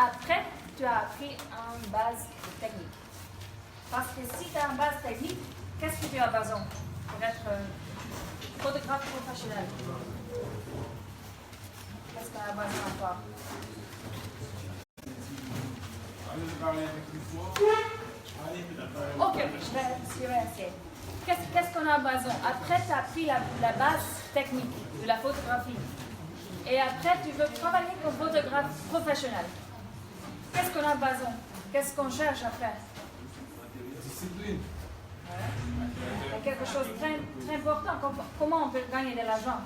après, tu as appris une base technique. Parce que si tu as une base technique, qu'est-ce que tu as besoin pour être photographe professionnel? Qu'est-ce que tu as besoin encore? Ok, je vais essayer. Qu'est-ce qu'on a besoin? Après, tu as appris la base technique de la photographie. Et après, tu veux travailler comme photographe professionnel. Qu'est-ce qu'on a besoin? Qu'est-ce qu'on cherche après? Discipline. Il y a quelque chose de très, très important. Comment on peut gagner de l'argent?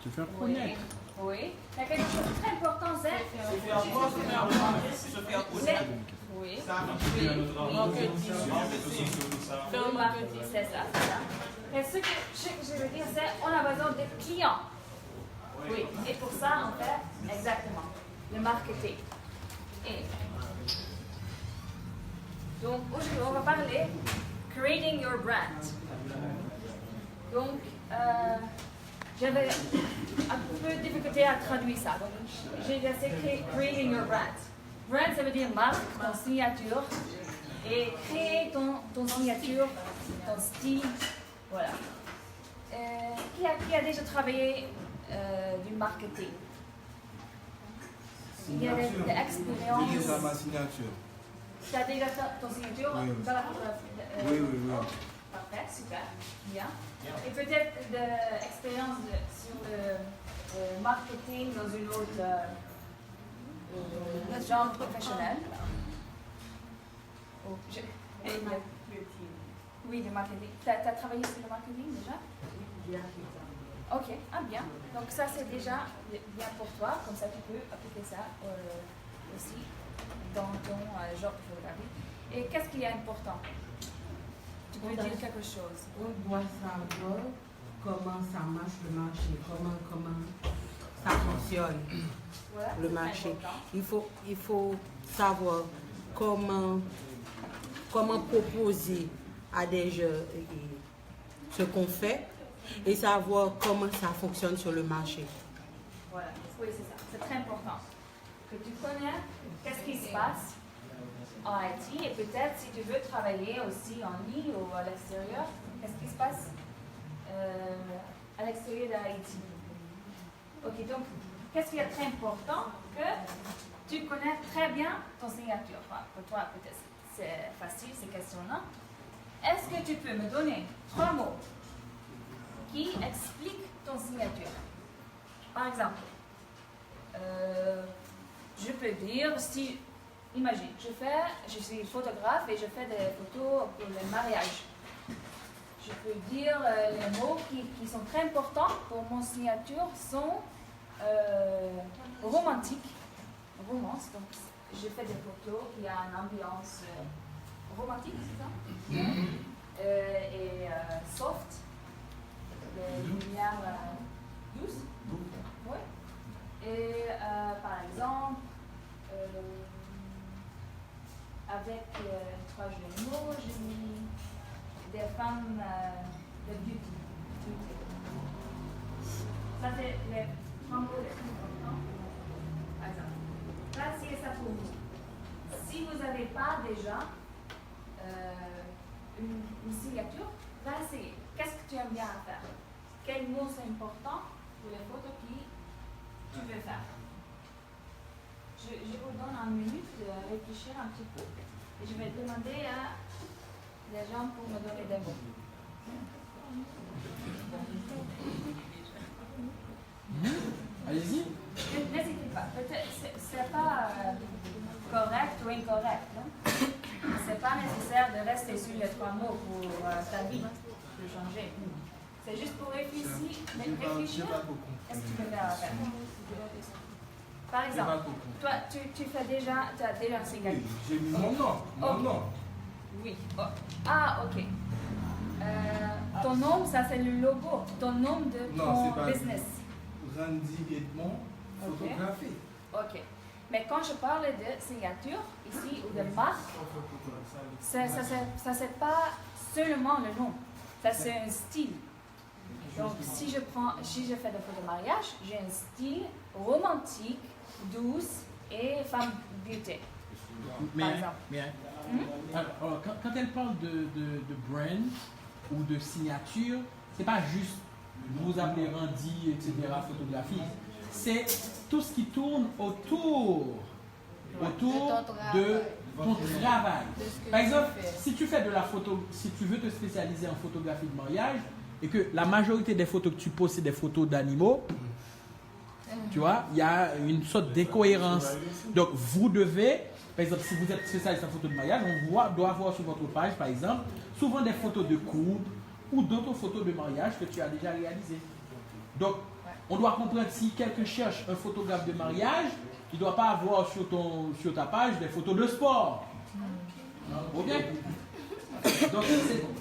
Te faire connaître. Oui. Il y a quelque chose de très important, c'est... Oui. C'est ça. Et ce que je veux dire, c'est on a besoin de clients. Oui. Et pour ça, on fait exactement le marketing. Et donc, aujourd'hui, on va parler creating your brand. Donc, j'avais un peu de difficulté à traduire ça. Donc, j'ai laissé creating your brand. Brand, ça veut dire marque, ton signature. Et créer ton signature, ton style. Voilà. Qui a déjà travaillé du marketing? Il y a des expériences. J'ai déjà ma signature. Tu as déjà ton signature Oui. dans la photographie? Oui. Parfait, super, bien. Et peut-être de l'expérience sur le marketing dans une autre genre professionnel. Oui, le marketing. Tu as travaillé sur le marketing déjà? Ok, bien. Donc ça c'est déjà bien pour toi, comme ça tu peux appliquer ça aussi dans ton genre de photographie. Et qu'est-ce qui est important? Tu peux dire quelque chose? On doit savoir comment ça marche le marché, comment ça fonctionne Voilà, le marché. Il faut savoir comment proposer à des gens ce qu'on fait et savoir comment ça fonctionne sur le marché. Voilà, oui c'est ça, c'est très important. Que tu connais qu'est-ce qui se passe en Haïti et peut-être si tu veux travailler aussi en ligne ou à l'extérieur, qu'est-ce qui se passe à l'extérieur d'Haïti. Ok, donc qu'est-ce qui est très important? Que tu connais très bien ton signature. Enfin, pour toi peut-être c'est facile ces questions-là. Est-ce que tu peux me donner 3 mots qui expliquent ton signature? Par exemple, je peux dire, si, imagine, je suis photographe et je fais des photos pour le mariage. Je peux dire les mots qui sont très importants pour mon signature sont romantiques. Romance, donc je fais des photos qui ont une ambiance romantique, c'est ça? Et soft, des lumières douces. Oui. Et par exemple, avec 3 jeux de mots, j'ai mis des femmes de beauty. Ça, c'est les 3 mots les plus importants. Par exemple, là, c'est ça pour vous. Si vous n'avez pas déjà une signature, va essayer. Qu'est-ce que tu aimes bien faire? Quels mots sont importants pour les photos que tu veux faire? Je vous donne 1 minute de réfléchir un petit peu et je vais demander à des gens pour me donner des mots. Allez-y. N'hésitez pas. Peut-être c'est pas correct ou incorrect. C'est pas nécessaire de rester sur les 3 mots pour ta vie de changer. C'est juste pour réfléchir. Est-ce que tu peux faire affaire? Par exemple, toi, tu as déjà un signature. Oui, j'ai mis mon nom. Mon nom. Oui. Oh. Ah, ok. Ton nom, ça c'est le logo. Ton nom de ton business. Randy Edmond, photographie. Ok. Mais quand je parle de signature, ici, ou de marque, ça c'est pas seulement le nom. Ça c'est un style. Donc, si je fais des photos de mariage, j'ai un style romantique, douce et femme beauté. Par exemple. Alors, quand elle parle de brand ou de signature, c'est pas juste vous appelez Randy, etc., photographie. C'est tout ce qui tourne autour de ton travail. Par exemple, si tu fais de la photo, si tu veux te spécialiser en photographie de mariage et que la majorité des photos que tu poses, c'est des photos d'animaux, tu vois, il y a une sorte d'incohérence. Donc, vous devez, par exemple, si vous êtes spécialiste en photo de mariage, on doit voir sur votre page, par exemple, souvent des photos de couple ou d'autres photos de mariage que tu as déjà réalisées. Donc, on doit comprendre si quelqu'un cherche un photographe de mariage, il ne doit pas avoir sur ta page des photos de sport. Ok? Donc,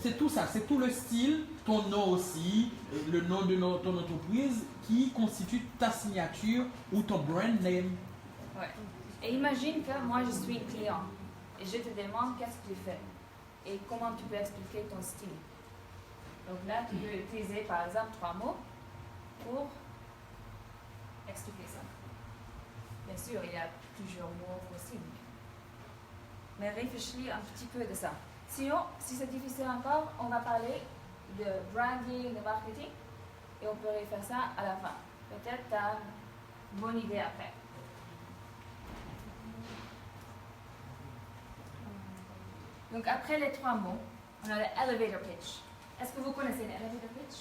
c'est tout ça, c'est tout le style, ton nom aussi, le nom de ton entreprise qui constitue ta signature ou ton brand name. Ouais. Et imagine que moi je suis client et je te demande qu'est-ce que tu fais et comment tu peux expliquer ton style. Donc là, tu peux utiliser par exemple 3 mots pour expliquer ça. Bien sûr, il y a plusieurs mots possibles. Mais réfléchis un petit peu de ça. Sinon, si c'est difficile encore, on va parler de branding, de marketing, et on peut refaire ça à la fin. Peut-être tu as une bonne idée après. Donc après les 3 mots, on a l'elevator pitch. Est-ce que vous connaissez l'elevator pitch?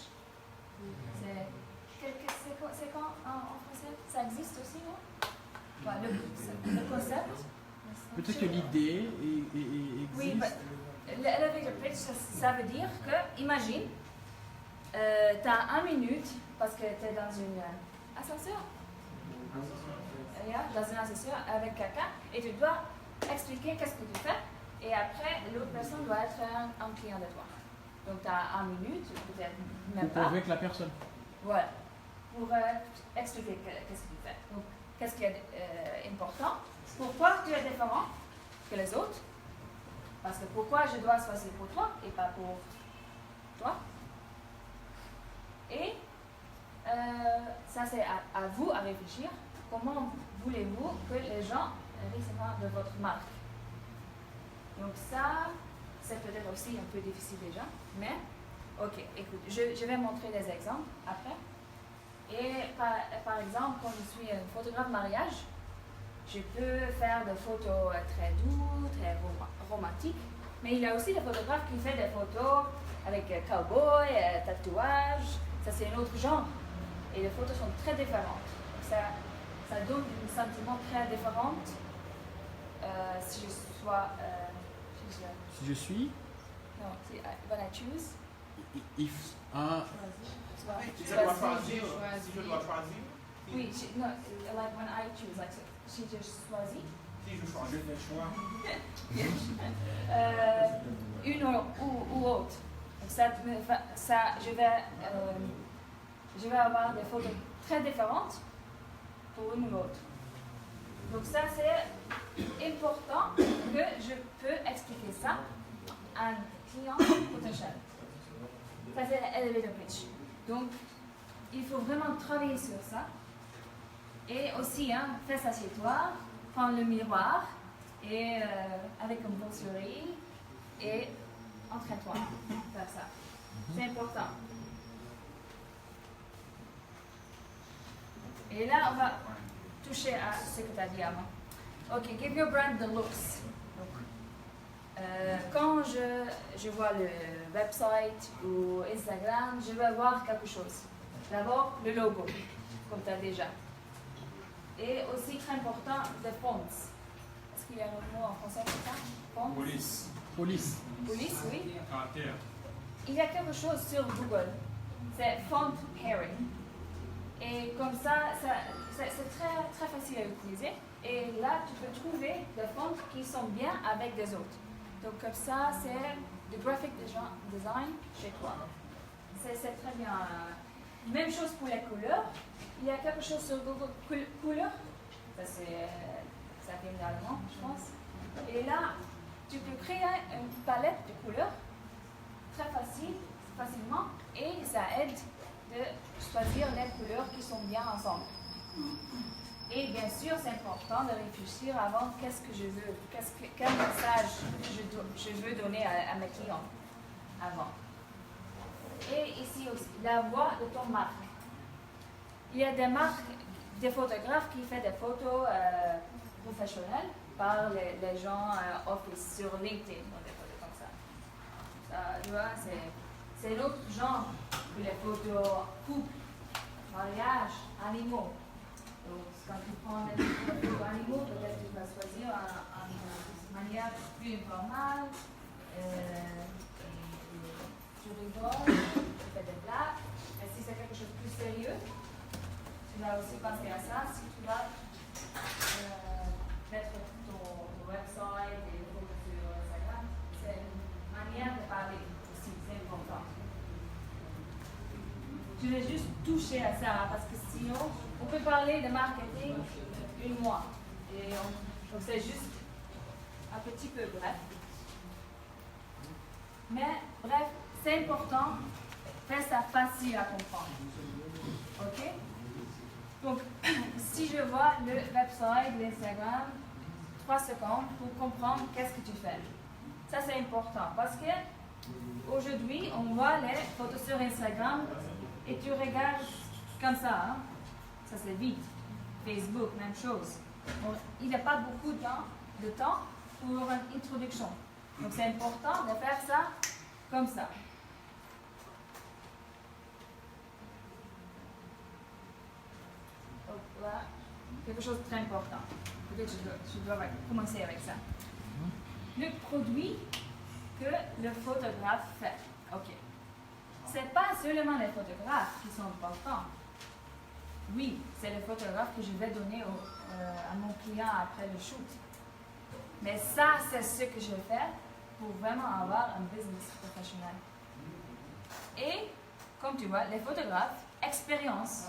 C'est quoi en français? Ça existe aussi, non? Le concept. Peut-être que l'idée existe. Oui, l'elevator pitch, ça veut dire que, imagine, tu as 1 minute parce que tu es dans une ascenseur. Dans un ascenseur avec quelqu'un et tu dois expliquer qu'est-ce que tu fais et après l'autre personne doit être un client de toi. Donc tu as 1 minute, peut-être même pas. Pour convaincre la personne. Voilà. Pour expliquer qu'est-ce que tu fais. Donc qu'est-ce qui est important? Pourquoi tu es différent que les autres? Parce que pourquoi je dois choisir pour toi et pas pour toi? Et ça c'est à vous à réfléchir. Comment voulez-vous que les gens reçoivent de votre marque? Donc ça, c'est peut-être aussi un peu difficile déjà, mais ok, écoute, je vais montrer des exemples après. Et par exemple, quand je suis un photographe mariage, je peux faire des photos très douces, très romantiques, mais il y a aussi des photographes qui font des photos avec cowboy, tatouage, ça c'est un autre genre. Et les photos sont très différentes. Donc ça donne un sentiment très différent si je sois... Si je suis... Non, c'est when I choose. If... Si je dois choisir. Oui, non, like when I choose, like si je choisis. Si je choisis le choix. Une ou autre. Je vais avoir des photos très différentes pour une ou l'autre. Donc ça c'est important que je peux expliquer ça à un client potentiel. Ça c'est l'elevator pitch. Donc il faut vraiment travailler sur ça. Et aussi, fais ça chez toi, prends le miroir et avec un bon sourire et entraîne-toi à faire ça. C'est important. Et là, on va toucher à ce que tu as dit avant. Ok, give your brand the looks. Quand je vois le website ou Instagram, je vais voir quelque chose. D'abord, le logo, comme tu as déjà. Et aussi, très important, the fonts. Est-ce qu'il y a un autre mot en français pour ça? Fonts? Police. Police. Police, oui. Caractère. Il y a quelque chose sur Google. C'est font pairing. Et comme ça, c'est très, très facile à utiliser. Et là, tu peux trouver des fonts qui sont bien avec des autres. Donc comme ça, c'est du graphic design chez toi. C'est très bien. Même chose pour les couleurs. Il y a quelque chose sur Google couleurs. Ça vient d'allemand, je pense. Et là, tu peux créer une palette de couleurs très facilement et ça aide de choisir les couleurs qui sont bien ensemble. Et bien sûr, c'est important de réfléchir avant qu'est-ce que je veux, quel message je veux donner à mes clients avant. Et ici aussi, la voix de ton marque. Il y a des marques, des photographes qui font des photos professionnelles par les gens office sur LinkedIn ou des photos comme ça. Tu vois, c'est l'autre genre que les photos couple, mariage, animaux. Donc, quand tu prends des photos animaux, peut-être tu vas choisir une manière plus informelle. Tu rigoles, tu fais des blagues. Mais si c'est quelque chose de plus sérieux, tu vas aussi penser à ça. Si tu vas mettre ton website et les photos sur Instagram, c'est une manière de parler aussi, c'est important. Je vais juste toucher à ça parce que sinon, on peut parler de marketing une mois. Et donc c'est juste un petit peu bref. Mais bref, c'est important, faire ça facile à comprendre. Ok? Donc, si je vois le website, l'Instagram, 3 secondes pour comprendre qu'est-ce que tu fais. Ça, c'est important parce que aujourd'hui, on voit les photos sur Instagram et tu regardes comme ça. Hein? Ça, c'est vite. Facebook, même chose. Bon, il n'y a pas beaucoup de temps pour une introduction. Donc, c'est important de faire ça comme ça. Donc, là, quelque chose de très important. Peut-être que je dois commencer avec ça. Le produit que le photographe fait. OK. Ce n'est pas seulement les photographes qui sont importants. Oui, c'est le photographe que je vais donner à mon client après le shoot. Mais ça, c'est ce que je fais pour vraiment avoir un business professionnel. Et, comme tu vois, les photographes, expérience.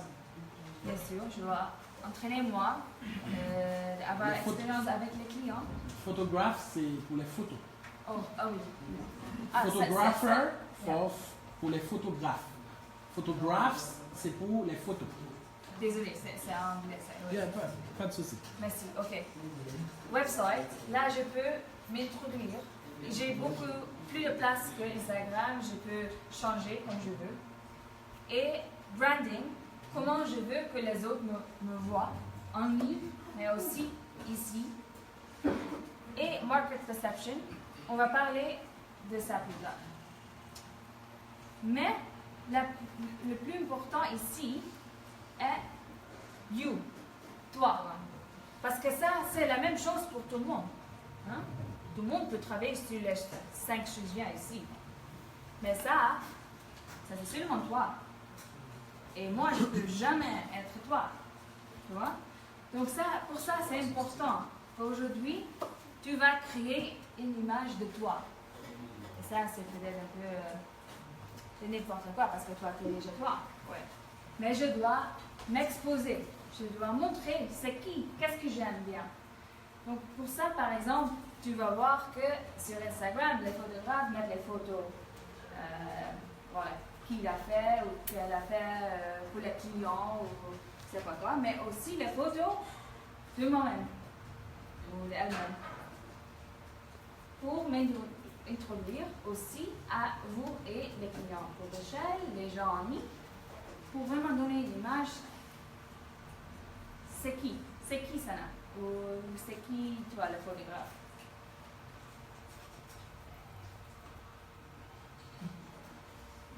Bien sûr, je dois entraîner moi, avoir l'expérience avec les clients. Photographe, c'est pour les photos. Oh, oui. Ah, Photographer, pour les photographes. Photographs, c'est pour les photos. Désolée, c'est en anglais. Oui. Yeah, pas de souci. Merci, ok. Website, là je peux m'introduire. J'ai beaucoup plus de place que Instagram, je peux changer comme je veux. Et branding, comment je veux que les autres me voient en ligne, mais aussi ici. Et market perception, on va parler de ça plus tard. Mais le plus important ici est you, toi. Parce que ça, c'est la même chose pour tout le monde. Hein? Tout le monde peut travailler sur les 5 choses bien ici. Mais ça c'est seulement toi. Et moi, je ne peux jamais être toi. Tu vois? Donc pour ça, c'est important. Aujourd'hui, tu vas créer une image de toi. Et ça, c'est peut-être un peu de n'importe quoi, parce que toi, tu es déjà toi. Ouais. Mais je dois m'exposer. Je dois montrer c'est qui, qu'est-ce que j'aime bien. Donc pour ça, par exemple, tu vas voir que sur Instagram, les photographes mettent les photos. Voilà, qui l'a fait ou qu'elle a fait pour les clients ou je sais pas quoi, mais aussi les photos de moi-même ou d'elle-même. Pour m'introduire aussi à vous et les clients potentiels, les gens amis, pour vraiment donner une image. C'est qui Sana? Ou c'est qui toi, le photographe?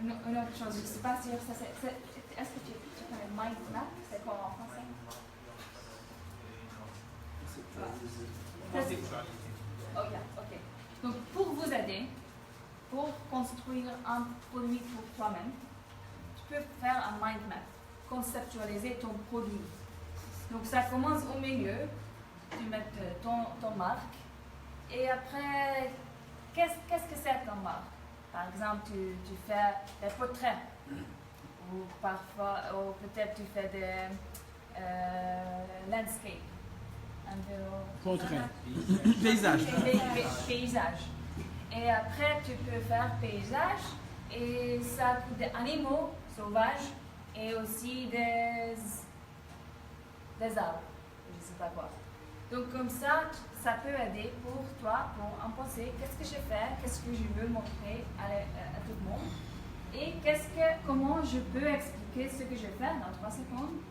Une autre chose, je ne sais pas si ça c'est. Est-ce que tu connais mind map? C'est quoi en français? Oh, yeah, ok. Donc, pour vous aider, pour construire un produit pour toi-même, tu peux faire un mind map, conceptualiser ton produit. Donc, ça commence au milieu, tu mets ton marque, et après, qu'est-ce que c'est ton marque? Par exemple, tu fais des portraits, ou parfois, ou peut-être tu fais des landscapes. Portrait. Paysage. Paysage. Et après, tu peux faire paysage, et ça coûte des animaux sauvages, et aussi des arbres, je ne sais pas quoi. Donc comme ça peut aider pour toi pour en penser qu'est-ce que je fais, qu'est-ce que je veux montrer à tout le monde et comment je peux expliquer ce que je fais dans 3 secondes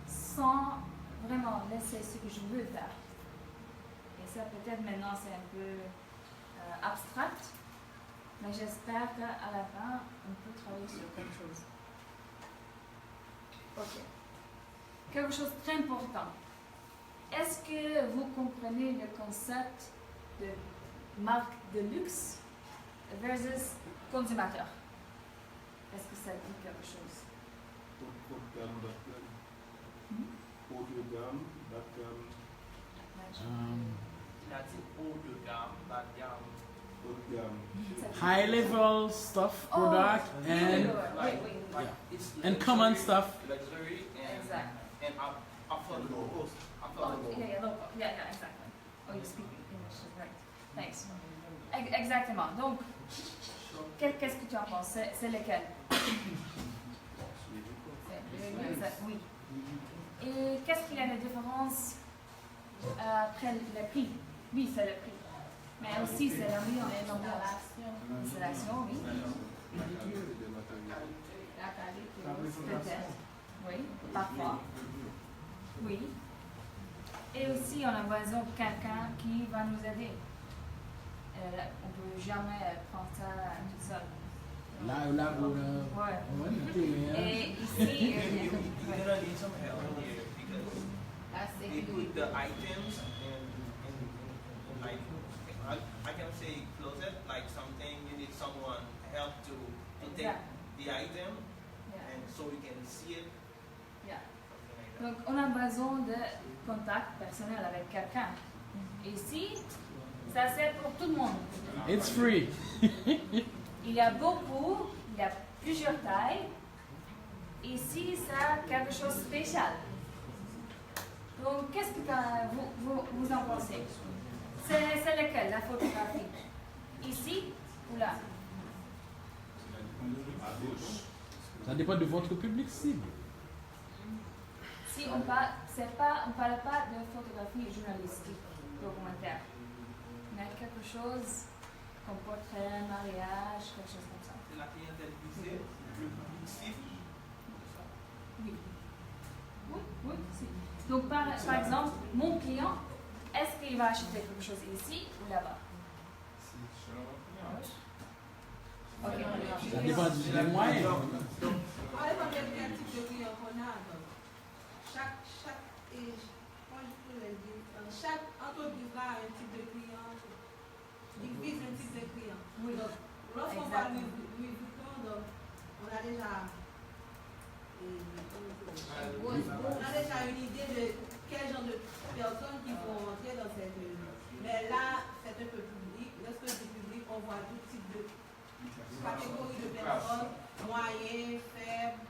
sans vraiment laisser ce que je veux faire. Et ça peut-être maintenant c'est un peu abstract, mais j'espère qu'à la fin on peut travailler sur quelque chose. Ok. Quelque chose de très important. Est-ce que vous comprenez le concept de marque de luxe versus consommateur? Est-ce que ça dit quelque chose? Il a dit haut de gamme, bas de gamme. High level stuff, product, and Like, it's and common luxury, stuff. Luxury Exactly. and affordable. Yeah, exactly. Oh, you speak English, right. Thanks. Exactement. Donc, qu'est-ce que tu en penses? C'est lequel? Oui. Et qu'est-ce qu'il y a de différence après le prix? Oui, c'est le prix. Mais aussi, c'est l'ambiance. L'installation, oui. Peut-être. Oui, parfois. Oui. Et aussi, on a besoin de quelqu'un qui va nous aider. On ne peut jamais prendre ça tout seul. Ouais. Et ici, You're gonna need some help here because they put the items in like I can say closet like something you need someone help to take the item and so you can see it. Yeah. Something like that. Donc, on a besoin de contact personnel avec quelqu'un. Ici, ça c'est pour tout le monde. It's free. Il y a beaucoup, il y a plusieurs tailles. Ici, ça quelque chose de spécial. Donc, qu'est-ce que vous en pensez? C'est lequel, la photographie? Ici ou là? Ça dépend de votre public cible. Si on parle pas de photographie journalistique, documentaire, mais quelque chose comme portrait, mariage, quelque chose comme ça. C'est la clientèle visée, le public cible. Oui, si. Donc, par exemple, mon client, est-ce qu'il va acheter quelque chose ici ou là-bas? Ok, Ça dépend des moyens. Par exemple, il y a un type de client qu'on a. Donc, chaque entreprise a un type de client. Il vise un type de client. Oui. Donc, lorsqu'on va Louis Vuitton, donc, on a déjà une idée de quel genre de personnes qui vont entrer dans cette. Mais là, c'est un peu public. Lorsque c'est public, on voit tout type de catégorie de personnes, moyens, faibles.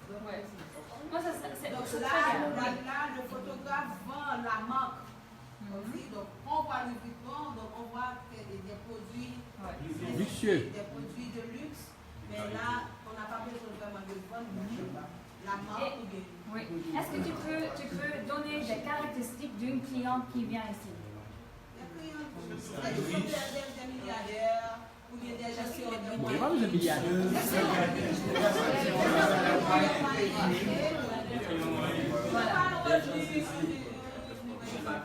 Donc, Ouais. Moi, c'est donc très là, bien. le photographe vend la marque. Aussi. Donc, on voit Louis Vuitton, donc on voit que des produits Ouais. Luxueux. des produits de luxe, mais là, on n'a pas besoin vraiment de vendre la marque ou bien. Oui. Est-ce que tu peux donner des caractéristiques d'une cliente qui vient ici? Les clients, des milliardaires ou bien des gestionnaires. Bon, il n'y a pas besoin de milliardaires. Voilà.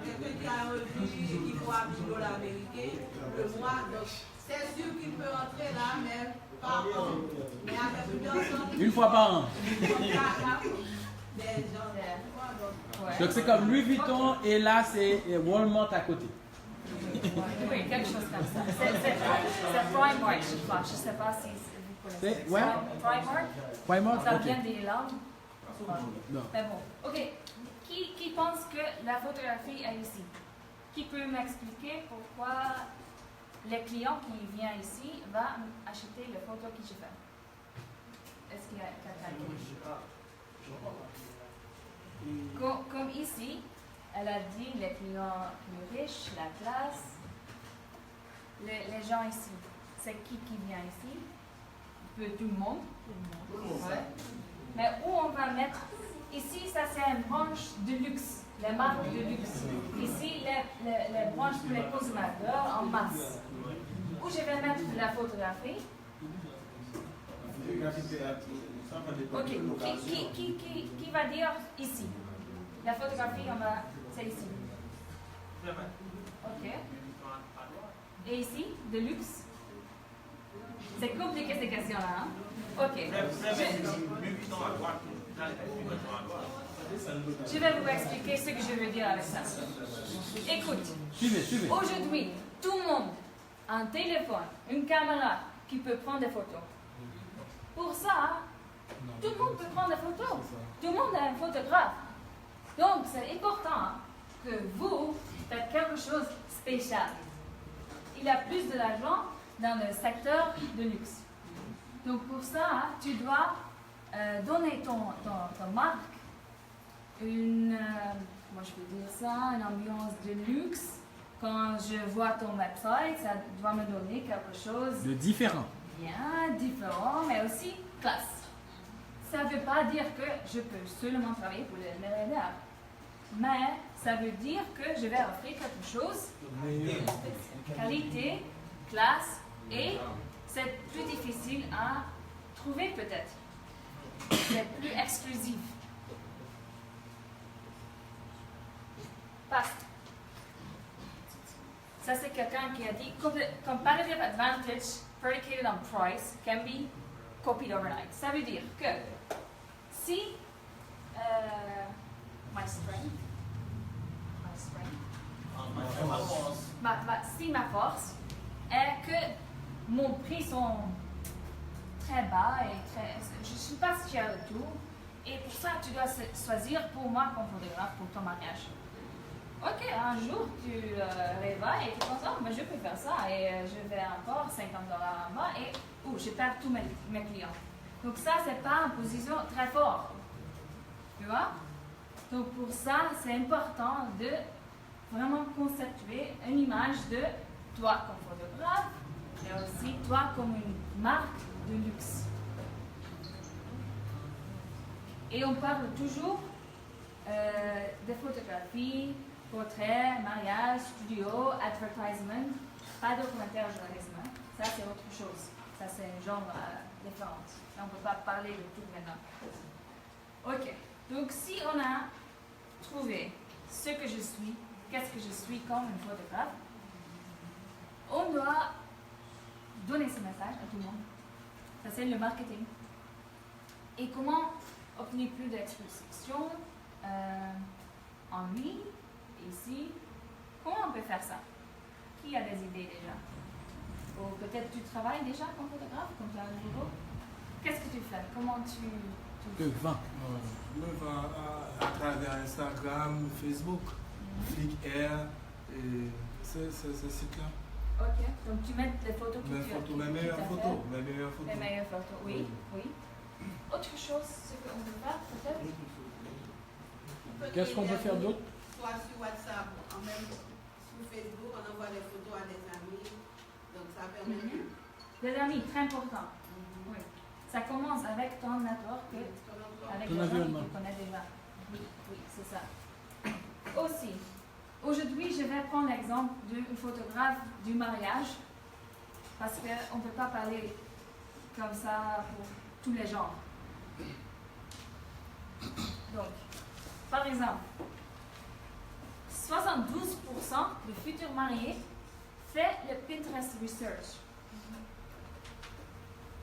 Quelqu'un qui a un revenu qui vaut $1 000 américains le mois, donc c'est sûr qu'il peut entrer là, mais par an. Mais avec une personne. Une fois par an. Des gens, Ouais. Donc c'est comme Louis Vuitton et là c'est Walmart à côté. Oui, quelque chose comme ça. C'est Primark, je crois. Je ne sais pas si vous connaissez. C'est- ouais. Primark, Walmart, ça ok. vient d'Irlande. Non. Mais bon, ok. Qui pense que la photographie est ici? Qui peut m'expliquer pourquoi le client qui vient ici va acheter la photo que je fais? Est-ce qu'il y a quelqu'un qui... Comme ici, elle a dit les clients plus riches, la classe, les gens ici. C'est qui vient ici? Tout le monde. Ouais. mais où on va mettre, ici ça c'est une branche de luxe, les marques de luxe. Ici les branches pour les consommateurs en masse. Où je vais mettre la photographie. Ok, qui va dire ici? La photographie, c'est ici. Ok. Et ici, de luxe? C'est compliqué ces questions-là, hein? Ok. Je vais vous expliquer ce que je veux dire avec ça. Écoute, Suivez. aujourd'hui, tout le monde a un téléphone, une caméra qui peut prendre des photos. Pour ça, tout le monde peut prendre des photos. Tout le monde est un photographe. Donc, c'est important que vous faites quelque chose de spécial. Il y a plus de l'argent dans le secteur de luxe. Donc, pour ça, tu dois donner ton marque moi je peux dire ça, une ambiance de luxe. Quand je vois ton website, ça doit me donner quelque chose De différent. bien différent, mais aussi classe. Ça ne veut pas dire que je peux seulement travailler pour les millionnaires, mais ça veut dire que je vais offrir quelque chose de qualité, classe, et c'est plus difficile à trouver peut-être. C'est plus exclusif. Parce que ça c'est quelqu'un qui a dit comparative advantage predicated on price can be copied overnight. Ça veut dire que si si ma force est que mon prix sont très bas et je ne suis pas chère de tout, et pour ça tu dois choisir pour moi comme photographe pour ton mariage. Ok, un jour tu réveilles et tu penses, oh, mais je peux faire ça et je vais encore $50 en bas et je perds tous mes clients. Donc ça, c'est pas une position très forte. Tu vois? Donc pour ça, c'est important de vraiment constituer une image de toi comme photographe et aussi toi comme une marque de luxe. Et on parle toujours de photographie, portrait, mariage, studio, advertisement, pas documentaire journalisme. Ça, c'est autre chose. Ça, c'est un genre différent. On ne peut pas parler de tout maintenant. Ok. Donc, si on a trouvé ce que je suis, qu'est-ce que je suis comme une photographe, on doit donner ce message à tout le monde. Ça, c'est le marketing. Et comment obtenir plus d'exposition en ligne, ici. Comment on peut faire ça? Qui a des idées déjà? Ou peut-être tu travailles déjà comme photographe, comme tu as un bureau? Qu'est-ce que tu fais? Comment tu... Le vent. Le vent à travers Instagram, Facebook, Flickr, et c'est là. Ok, donc tu mets les photos que mes meilleures photos. Les meilleures photos, oui. Autre chose, ce qu'on peut faire peut-être? Qu'est-ce qu'on peut faire d'autre? Soit sur WhatsApp, même sur Facebook, on envoie des photos à des amis. Donc ça permet Des amis, très important. Oui. Ça commence avec ton network, avec les gens que tu connais déjà. Oui, c'est ça. Aussi, aujourd'hui, je vais prendre l'exemple d'une photographe du mariage, parce qu'on ne peut pas parler comme ça pour tous les genres. Donc, par exemple, 72% de futurs mariés fait le Pinterest Research.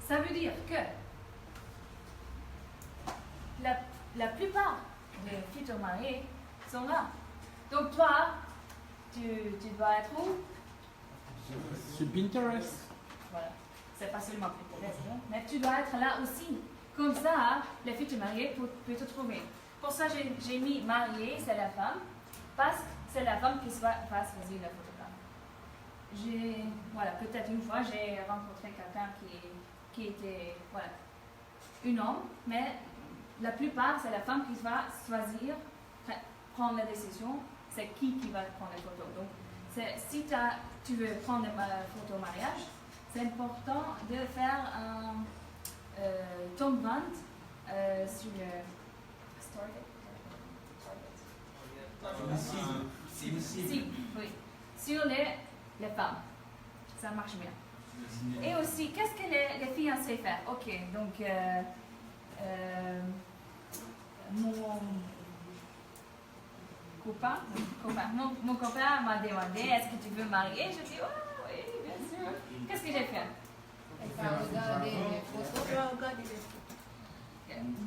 Ça veut dire que la plupart des futurs mariés sont là. Donc toi, tu dois être où? Sur Pinterest. Voilà. C'est pas seulement Pinterest, hein, mais tu dois être là aussi. Comme ça, les futurs mariés peuvent te trouver. Pour ça, j'ai mis marié, c'est la femme, parce que c'est la femme qui va choisir le photographe. Voilà, peut-être une fois, j'ai rencontré quelqu'un qui était, voilà, un homme, mais la plupart, c'est la femme qui va choisir, prendre la décision, c'est qui va prendre les photos. Donc, si tu veux prendre une photo mariage, c'est important de faire un Tom Brand sur le Si, oui. Sur les femmes. Ça marche bien. Et aussi, qu'est-ce que les fiancés font? Ok, donc mon copain m'a demandé est-ce que tu veux marier? Je dis oui, bien sûr. Qu'est-ce que j'ai fait? Regarder les photos.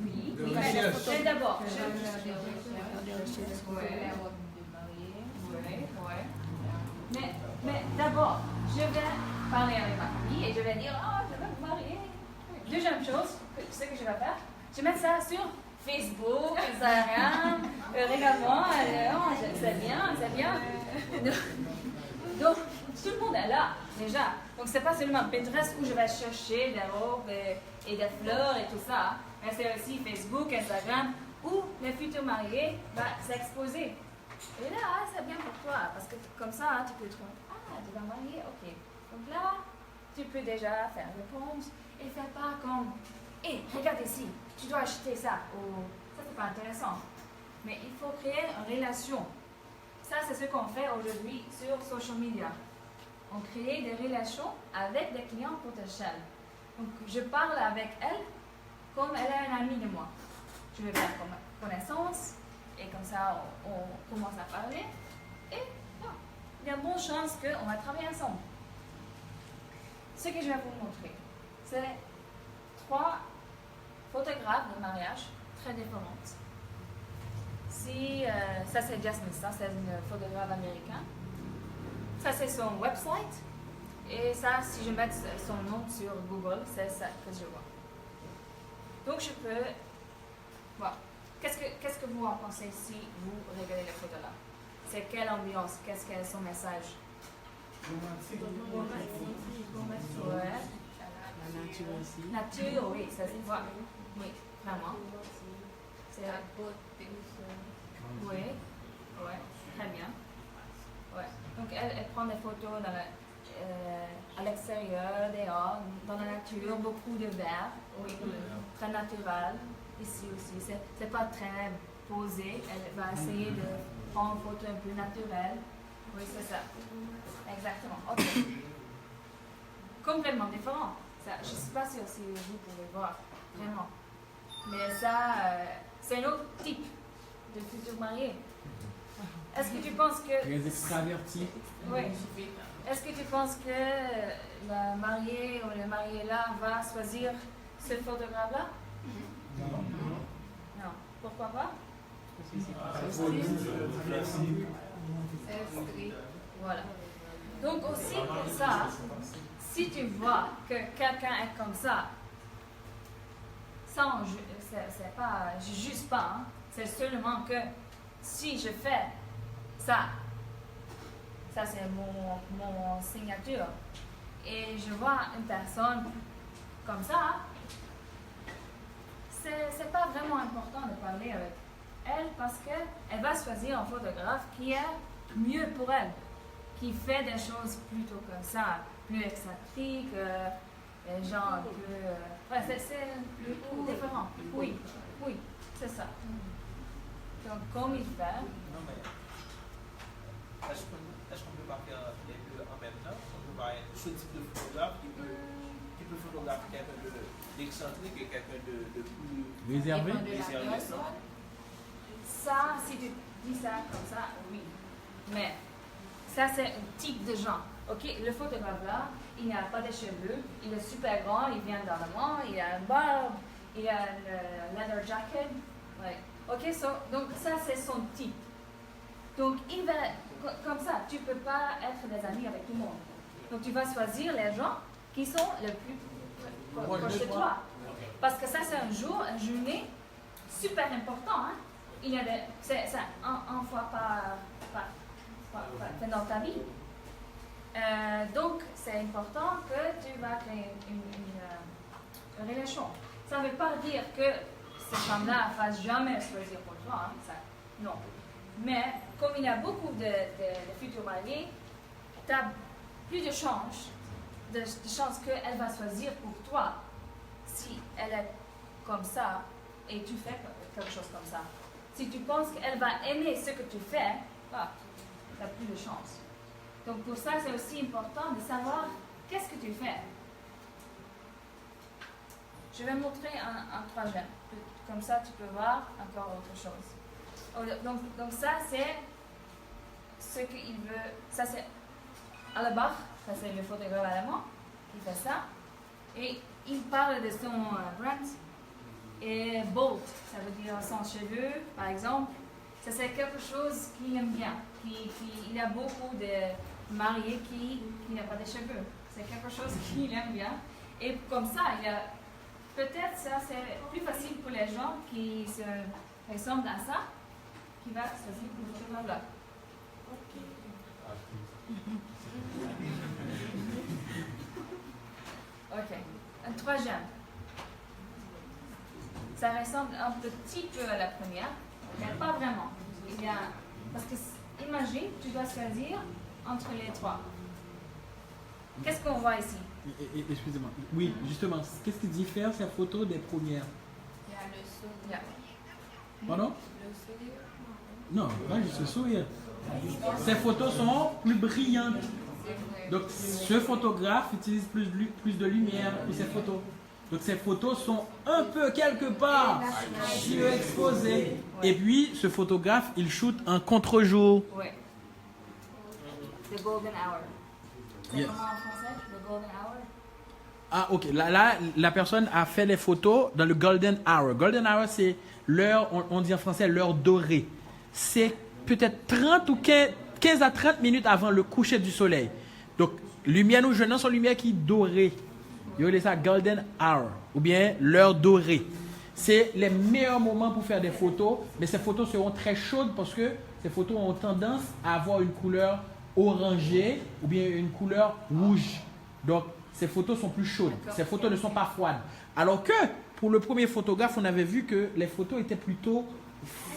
Oui, De oui. recherche. Mais d'abord, Oui. mais d'abord, je vais parler avec ma famille et je vais dire, je vais me marier. Deuxième chose, ce que je vais faire, je vais mettre ça sur Facebook, Instagram, régulièrement, c'est bien. Donc, tout le monde est là, déjà. Donc, c'est pas seulement Pinterest où je vais chercher des robes et des fleurs et tout ça, mais c'est aussi Facebook, Instagram, où le futur marié va s'exposer. Et là, c'est bien pour toi, parce que comme ça, tu peux trouver, tu vas marier, ok. Donc là, tu peux déjà faire le pause et faire pas comme, regarde ici, tu dois acheter ça, ou ça c'est pas intéressant. Mais il faut créer une relation. Ça, c'est ce qu'on fait aujourd'hui sur social media. On crée des relations avec des clients potentiels. Donc, je parle avec elle comme elle est une amie de moi. Je vais faire connaissance. Et comme ça, on commence à parler. Et il y a de bonnes chances qu'on va travailler ensemble. Ce que je vais vous montrer, c'est 3 photographes de mariage très différentes. Ça, c'est Jasmine, ça, c'est une photographe américaine. Ça, c'est son website. Et ça, si je mets son nom sur Google, c'est ça que je vois. Donc, je peux voir. Qu'est-ce que vous en pensez si vous regardez les photos là? C'est quelle ambiance? Qu'est-ce que son message? Ouais. La nature aussi. Nature, oui, ça se voit. Oui, vraiment. C'est oui, très bien. Ouais. Donc elle prend des photos à l'extérieur, dehors, dans la nature, beaucoup de verre, oui, très naturel. Ici aussi, c'est pas très posé. Elle va essayer de prendre une photo un peu naturelle. Oui, c'est ça. Exactement. Ok. Complètement différent. Ça, je ne suis pas sûre si vous pouvez voir, vraiment. Mais ça, c'est un autre type de futur marié. Est-ce que tu penses que... Très extraverti. Oui. Est-ce que tu penses que le marié ou le marié là va choisir ce photographe-là? Non. Pourquoi pas? Voilà. Donc aussi pour ça, si tu vois que quelqu'un est comme ça, c'est pas, je juge pas, hein, c'est seulement que si je fais ça c'est mon signature, et je vois une personne comme ça, c'est pas vraiment important de parler avec elle parce qu'elle va choisir un photographe qui est mieux pour elle, qui fait des choses plutôt comme ça, plus excentriques, genre un peu... c'est différent. Oui, c'est ça. Donc, comme il fait... Non, mais est-ce qu'on peut pas faire les deux en même temps? On peut pas être ce type de photographe qui peut photographier quelqu'un d'excentrique et quelqu'un de plus Réservé. Ça, si tu dis ça comme ça, oui. Mais ça, c'est un type de gens. Ok, le photographe là, il n'a pas de cheveux, il est super grand, il vient dans le monde, il a une barbe, il a une leather jacket. Ouais. Ok, donc ça, c'est son type. Donc, il va, comme ça, tu ne peux pas être des amis avec tout le monde. Donc, tu vas choisir les gens qui sont le plus proches de toi. Parce que ça, c'est une journée super important. Hein? Il y a c'est un fois par dans ta vie. Donc, c'est important que tu vas créer une relation. Ça ne veut pas dire que ces femmes-là ne fassent jamais choisir pour toi. Hein? Ça, non. Mais comme il y a beaucoup de futurs mariés, tu as plus de chances qu'elle va choisir pour toi si elle est comme ça et tu fais quelque chose comme ça. Si tu penses qu'elle va aimer ce que tu fais, tu n'as plus de chance. Donc pour ça, c'est aussi important de savoir qu'est-ce que tu fais. Je vais montrer un troisième. Comme ça, tu peux voir encore autre chose. Donc ça, c'est ce qu'il veut. Ça, c'est Albach, ça c'est le photographe allemand qui fait ça. Et il parle de son brand. Et bold, ça veut dire sans cheveux, par exemple. Ça c'est quelque chose qu'il aime bien. Il y a beaucoup de mariés qui n'ont pas de cheveux. C'est quelque chose qu'il aime bien. Et comme ça, peut-être ça c'est plus facile pour les gens qui se ressemblent à ça, qui va choisir le photographe là. Ok. Un troisième. Ça ressemble un petit peu à la première, mais pas vraiment. Parce que, imagine, tu dois choisir entre les trois. Qu'est-ce qu'on voit ici? Excusez-moi. Oui, justement, qu'est-ce qui diffère ces photos des premières? Il y a le sourire. Pardon? Le sourire. Non, pas juste le sourire. Ces photos sont plus brillantes. Donc, ce photographe utilise plus de lumière pour ces photos. Donc, ces photos sont un peu quelque part surexposées. Et puis, ce photographe, il shoot un contre-jour. Oui. The golden hour. C'est Yes. comment en français? The golden hour? Ah, ok. Là, la personne a fait les photos dans le golden hour. Golden hour, c'est l'heure, on dit en français, l'heure dorée. C'est peut-être 30 ou 15 à 30 minutes avant le coucher du soleil. Donc, lumière nous jeunes, sont lumière qui dorée. Il y a ça golden hour, ou bien l'heure dorée. C'est les meilleurs moments pour faire des photos, mais ces photos seront très chaudes parce que ces photos ont tendance à avoir une couleur orangée ou bien une couleur rouge. Donc, ces photos sont plus chaudes. Ces photos ne sont pas froides. Alors que, pour le premier photographe, on avait vu que les photos étaient plutôt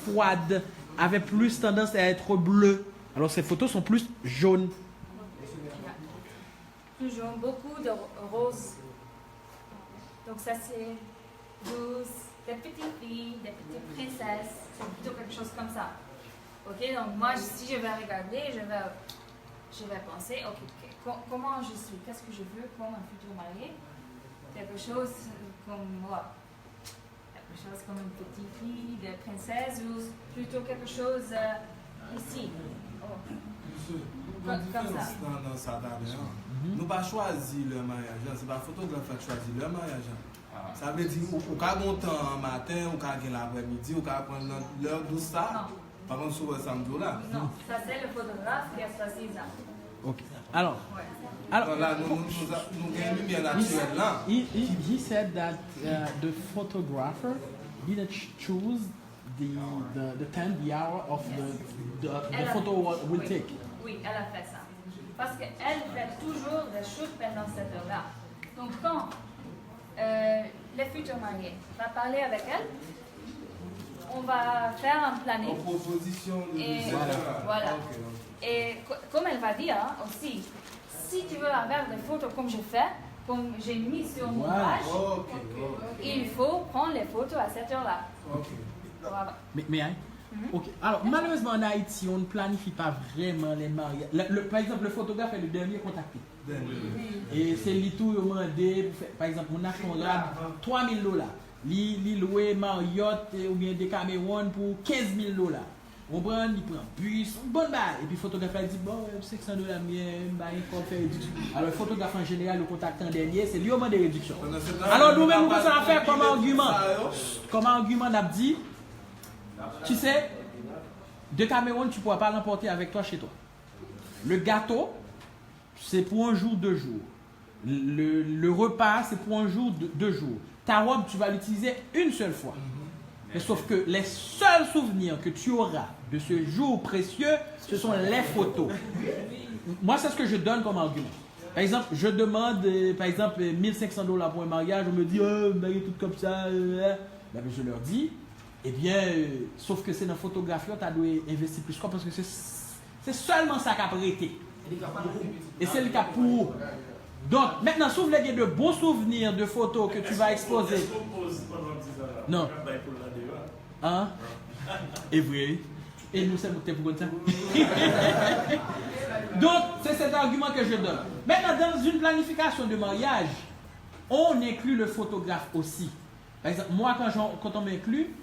froides, avaient plus tendance à être bleues. Alors, ces photos sont plus jaunes. Plus jaune, beaucoup de rose. Donc ça c'est douce, des petites filles, des petites princesses. C'est plutôt quelque chose comme ça. Ok, donc moi si je vais regarder, je vais penser, ok, comment je suis, qu'est-ce que je veux comme un futur marié? Quelque chose comme moi. Quelque chose comme une petite fille, des princesses ou plutôt quelque chose ici. Oh. La différence dans ça, nous n'avons pas choisi le mariage, c'est pas le photographe qui a choisi le mariage. Ça veut dire qu'on peut monter un matin, on peut aller l'après-midi, on peut prendre l'heure de ça. Par contre, souvent, ça me dit là. Non, ça c'est le photographe qui a choisi ça. Ok. Alors, Là, nous avons une lumière naturelle là. he said that the photographer didn't choose the time, the hour of the photo will take. Oui, elle a fait ça. Parce qu'elle fait toujours des shoots pendant cette heure-là. Donc quand les futurs mariés vont parler avec elle, on va faire un planning. En proposition de Et voilà. voilà. Et comme elle va dire aussi, si tu veux avoir des photos comme je fais, comme j'ai mis sur mon page, il faut prendre les photos à cette heure-là. Voilà. Mais hein? Ok. Alors, malheureusement, en Haïti, on ne planifie pas vraiment les mariages. Par exemple, le photographe est le dernier contacté. Et c'est lui tout demandé. Par exemple, on a son rad $3,000. Lui loué Marriott ou bien des Cameroun pour $15,000. On prend, il prend bus, bonne balle. Et puis le photographe a dit, bon, $600 mien, il faut faire réduction. Alors le photographe en général, le contactant dernier, c'est lui qui demande des réductions. Alors nous-mêmes, nous commençons à faire comme argument. Comme argument, on a dit, tu sais, de Cameroun, tu ne pourras pas l'emporter avec toi chez toi. Le gâteau, c'est pour un jour, 2 jours. Le repas, c'est pour un jour, 2 jours. Ta robe, tu vas l'utiliser une seule fois. Mais sauf que les seuls souvenirs que tu auras de ce jour précieux, ce sont les photos. Moi, c'est ce que je donne comme argument. Par exemple, je demande, par exemple, $1,500 pour un mariage. On me dit, oh, marié tout comme ça. Ben, je leur dis, eh bien, sauf que c'est dans la photographie, tu dois investir plus. Parce que c'est seulement ça qui a prêté. Et c'est le cas pour... Donc, maintenant, souvenez de bons souvenirs de photos que tu vas exposer. Non. Hein? Et vrai. Et nous, c'est pour ça. Donc, c'est cet argument que je donne. Maintenant, dans une planification de mariage, on inclut le photographe aussi. Par exemple, moi, quand on m'inclut,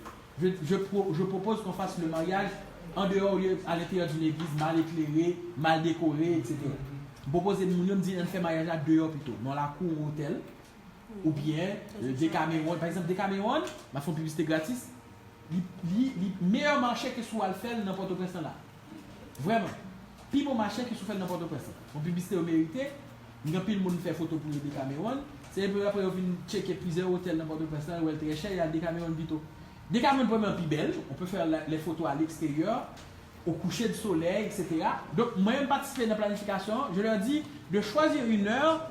je propose qu'on fasse le mariage en dehors, à l'intérieur d'une église, mal éclairée, mal décorée, etc. Je propose de me dire qu'on fait mariage à dehors plutôt, dans la cour hôtel, ou bien des Cameroun. Par exemple, des Cameroun, ma font publicité gratis, le meilleur marché que soit le faire n'importe quoi là. Vraiment. Puis bon marché que soit fait n'importe quoi. En publicité au mérité, il y a plus de monde fait photo pour les Cameroun. C'est un peu après on vient checker plusieurs hôtels n'importe quoi là où elle très cher, il y a des Cameroun plutôt. Des Cameroun vraiment plus belles, on peut faire les photos à l'extérieur, au coucher de soleil, etc. Donc moi-même participer dans la planification, je leur dis de choisir une heure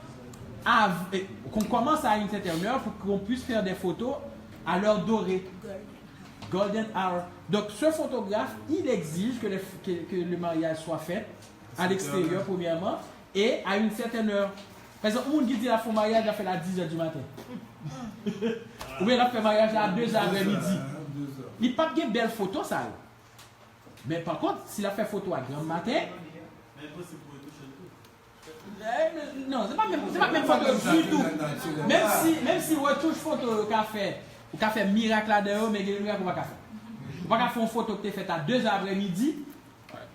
qu'on commence à une certaine heure pour qu'on puisse faire des photos à l'heure dorée. Golden Hour. Donc, ce photographe, il exige que le mariage soit fait à l'extérieur, premièrement, et à une certaine heure. Par exemple, on dit qu'il a fait mariage, il a fait à 10h du matin. Ou bien il a fait mariage à 2h après-midi. Il n'y a pas de belles photos, ça. Mais par contre, s'il a fait photo à grand matin. Non, c'est pas même photo du tout. Même si retouche photo qu'a fait. Ou qu'a fait miracle là-dedans, mais il y a un miracle qu'on va faire. On va faire une photo que tu as faite à 2h après-midi,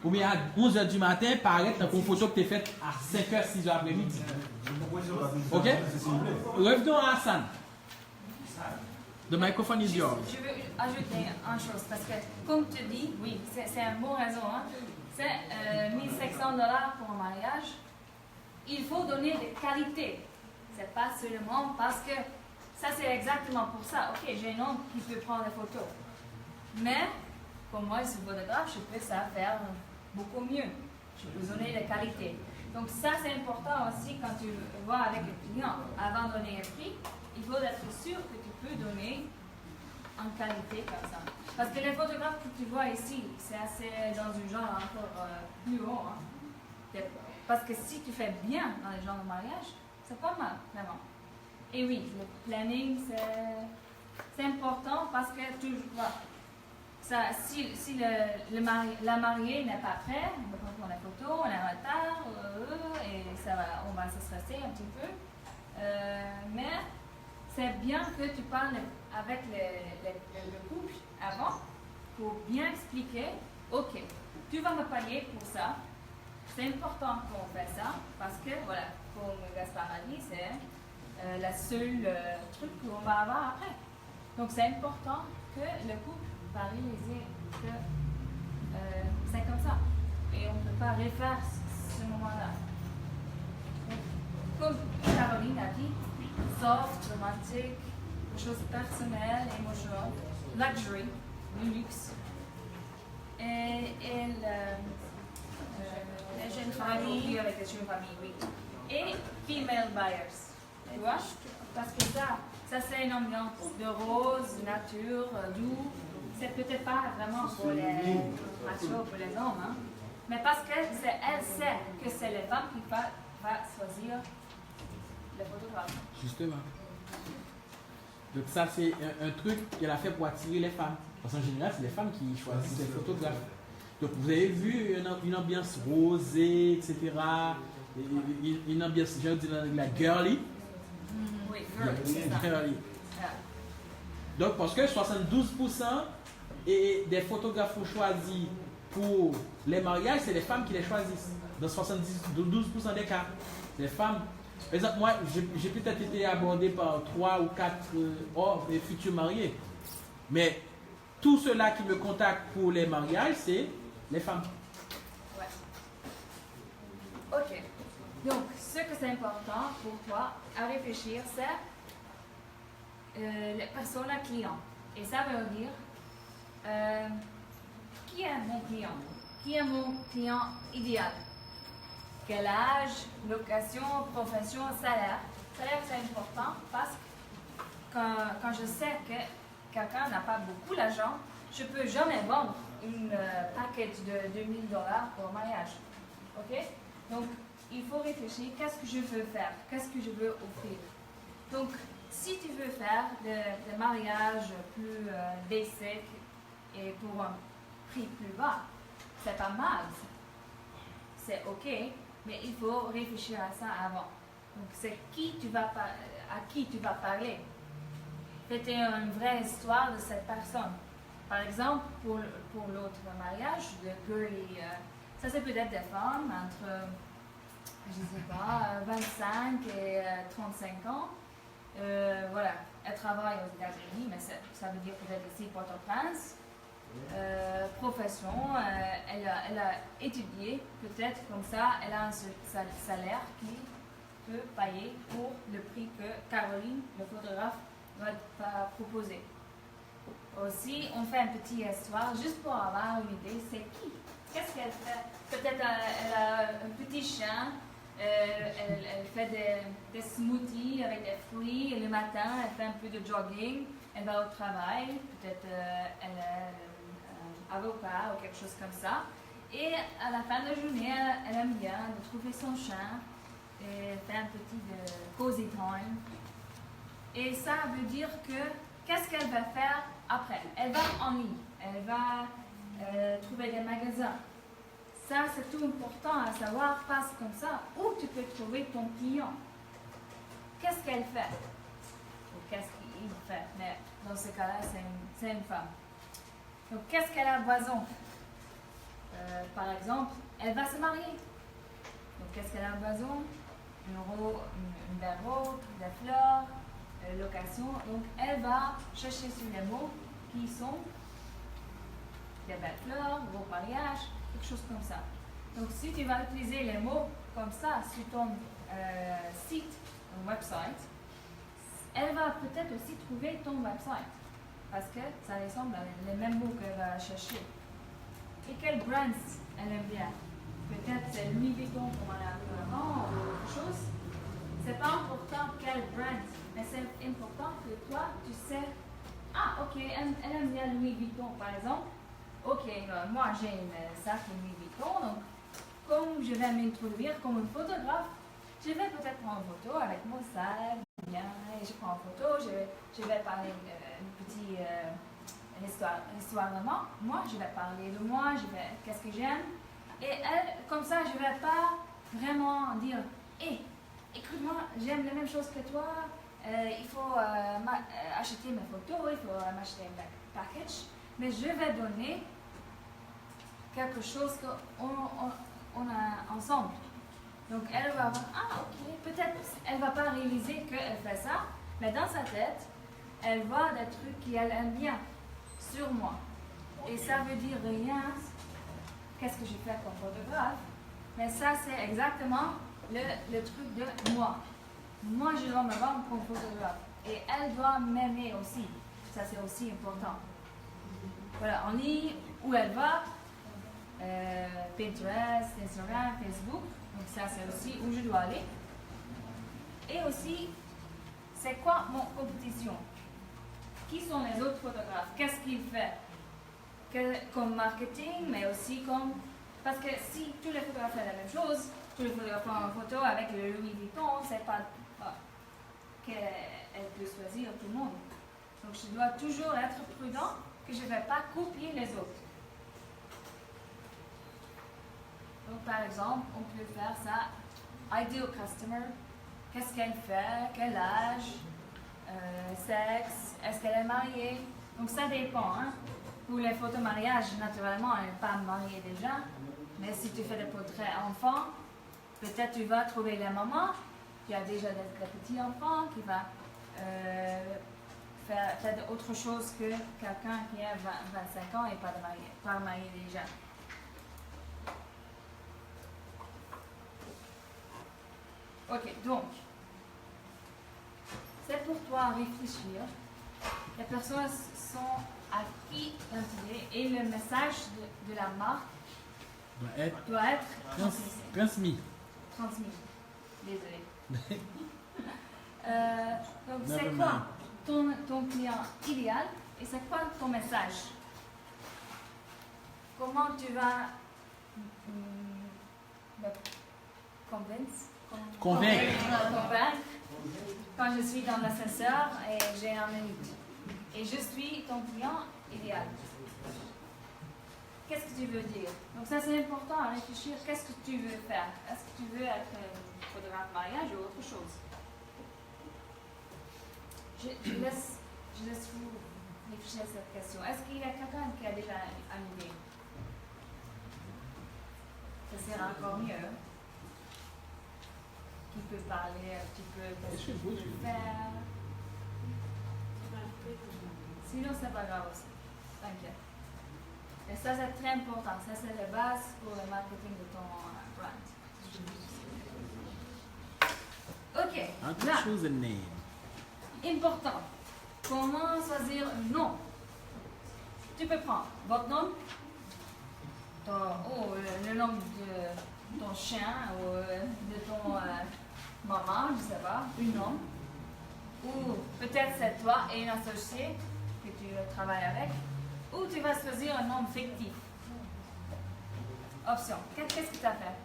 ou bien à 11h du matin, paraître dans une photo que tu as faite à 5h, 6h après-midi. Ok? Revenons à Hassan. The microphone is yours. Je veux ajouter une chose, parce que, comme tu dis, oui, c'est un bon raison. Hein? C'est $1,500 pour un mariage. Il faut donner des qualités. C'est pas seulement parce que ça, c'est exactement pour ça. Ok, j'ai un homme qui peut prendre des photos. Mais, pour moi, je suis photographe, je peux ça faire beaucoup mieux. Je peux donner des qualités. Donc, ça, c'est important aussi quand tu vas avec le client. Avant de donner un prix, il faut être sûr que tu peux donner en qualité comme ça. Parce que les photographes que tu vois ici, c'est assez dans un genre encore plus haut. Hein. Parce que si tu fais bien dans les genres de mariage, c'est pas mal, vraiment. Et oui, le planning, c'est important parce que tu vois, si la mariée n'est pas prête, on va prendre la photo, on est en retard, et on va se stresser un petit peu. Mais c'est bien que tu parles avec le couple avant pour bien expliquer, ok, tu vas me payer pour ça. C'est important qu'on fasse ça parce que, voilà, comme Gaspard a dit, c'est la seule truc qu'on va avoir après. Donc c'est important que le couple va réaliser que c'est comme ça. Et on ne peut pas refaire ce moment-là. Comme Caroline a dit, soft, romantique, des choses personnelles, émotionnelles, luxury, le luxe. Et les jeunes familles, avec les jeunes familles, oui. Et female buyers. Tu vois? Parce que ça c'est une ambiance de rose, nature, doux. C'est peut-être pas vraiment pour les machos, pour les hommes, hein? Mais parce qu'elle sait que c'est les femmes qui va choisir le photographe. Justement. Donc ça, c'est un truc qu'elle a fait pour attirer les femmes. Parce qu'en général, c'est les femmes qui choisissent les photographes. Donc vous avez vu une ambiance rosée, etc. Une ambiance, j'ai dit la girly. Oui, girly. Donc parce que 72% des photographes choisis pour les mariages, c'est les femmes qui les choisissent. Dans 12% des cas, c'est les femmes. Par exemple, moi, j'ai peut-être été abordé par 3 ou 4 hommes futurs mariés. Mais tout ceux-là qui me contactent pour les mariages, c'est les femmes. Ouais. Ok. Donc, ce que c'est important pour toi à réfléchir, c'est les personnes clients. Et ça veut dire qui est mon client? Qui est mon client idéal? Quel âge, location, profession, salaire? Salaire, c'est important parce que quand je sais que quelqu'un n'a pas beaucoup d'argent, je ne peux jamais vendre une package de $2,000 pour un mariage. Ok? Donc, il faut réfléchir, qu'est-ce que je veux faire? Qu'est-ce que je veux offrir? Donc, si tu veux faire des mariages plus basic et pour un prix plus bas, c'est pas mal. C'est ok, mais il faut réfléchir à ça avant. Donc, c'est à qui tu vas parler. Faites une vraie histoire de cette personne. Par exemple, pour l'autre mariage, ça c'est peut-être des femmes entre, je sais pas, 25 et 35 ans. Voilà, elle travaille aux États-Unis, mais ça veut dire peut-être ici Port-au-Prince. Profession, elle a étudié, peut-être comme ça, elle a un salaire qui peut payer pour le prix que Caroline, le photographe, va proposer. Aussi, on fait une petite histoire juste pour avoir une idée, c'est qui? Qu'est-ce qu'elle fait? Peut-être elle a un petit chien, elle fait des smoothies avec des fruits, et le matin, elle fait un peu de jogging, elle va au travail, peut-être elle est avocat ou quelque chose comme ça. Et à la fin de la journée, elle aime bien de trouver son chien et faire un petit cozy time. Et ça veut dire que qu'est-ce qu'elle va faire après? Elle va en ligne, elle va trouver des magasins. Ça, c'est tout important à savoir, parce que comme ça, où tu peux trouver ton client. Qu'est-ce qu'elle fait? Ou qu'est-ce qu'il fait? Mais dans ce cas-là, c'est une femme. Donc, qu'est-ce qu'elle a besoin? Par exemple, elle va se marier. Donc, qu'est-ce qu'elle a besoin? Une belle robe, des fleurs, location. Donc, elle va chercher sur les mots qui sont des belles fleurs, beau mariage, quelque chose comme ça. Donc, si tu vas utiliser les mots comme ça sur ton site, ton website, elle va peut-être aussi trouver ton website. Parce que ça ressemble à les mêmes mots qu'elle va chercher. Et quel brand elle aime bien? Peut-être c'est Louis Vuitton comme on a vu avant ou autre chose. C'est pas important quel brand, mais c'est important que toi tu sais, ok, elle aime bien Louis Vuitton par exemple. Ok, moi j'ai une sac Louis Vuitton, donc comme je vais m'introduire comme une photographe, je vais peut-être prendre une photo avec mon sac, bien, et je prends une photo, je vais parler une petite histoire de moi, je vais parler de moi, qu'est-ce que j'aime. Et elle, comme ça, je ne vais pas vraiment dire, écoute-moi, j'aime les mêmes choses que toi, il faut acheter mes photos, il faut m'acheter un package, mais je vais donner quelque chose qu'on a ensemble. Donc elle va voir, ok, peut-être elle ne va pas réaliser qu'elle fait ça, mais dans sa tête, elle voit des trucs qu'elle aime bien sur moi. Et ça veut dire rien, qu'est-ce que j'ai fait comme photographe, mais ça c'est exactement le truc de moi. Moi je dois me vendre comme photographe et elle doit m'aimer aussi. Ça c'est aussi important. Voilà, en ligne, où elle va, Pinterest, Instagram, Facebook. Donc ça c'est aussi où je dois aller. Et aussi, c'est quoi mon compétition? Qui sont les autres photographes? Qu'est-ce qu'ils font comme marketing, mais aussi comme... Parce que si tous les photographes font la même chose, tous les photographes font une photo avec le Louis Vuitton, c'est pas qu'elle peut choisir tout le monde. Donc je dois toujours être prudent que je ne vais pas copier les autres. Donc par exemple, on peut faire ça, ideal customer, qu'est-ce qu'elle fait, quel âge, sexe, est-ce qu'elle est mariée. Donc ça dépend. Hein. Pour les photos mariage, naturellement, elle n'est pas mariée déjà. Mais si tu fais des portraits enfants, peut-être tu vas trouver les mamans qui a déjà des petits enfants, qui va faire autre chose que quelqu'un qui a 25 ans et pas marié déjà. Ok, donc, c'est pour toi réfléchir. Les personnes sont à qui l'intérêt et le message de la marque doit être transmis. Désolée. Donc, c'est quoi ton client idéal et c'est quoi ton message? Comment tu vas convaincre quand je suis dans l'ascenseur et j'ai un minute. Et je suis ton client idéal. Qu'est-ce que tu veux dire? Donc ça c'est important à réfléchir. Qu'est-ce que tu veux faire? Est-ce que tu veux être photographe mariage ou autre chose? Je laisse vous réfléchir à cette question. Est-ce qu'il y a quelqu'un qui a déjà une idée? Ça sera encore mieux. Qui peut parler un petit peu de ce que tu veux faire. Sinon, c'est pas grave aussi. T'inquiète. Et ça, c'est très important. Ça, c'est la base pour le marketing de ton brand. Ok. Là, Choose a name. important. Comment choisir un nom? Tu peux prendre votre nom, le nom de ton chien ou de ton maman, je ne sais pas, un nom. Ou peut-être c'est toi et un associé que tu travailles avec. Ou tu vas choisir un nom fictif. Option. Qu'est-ce que tu as fait?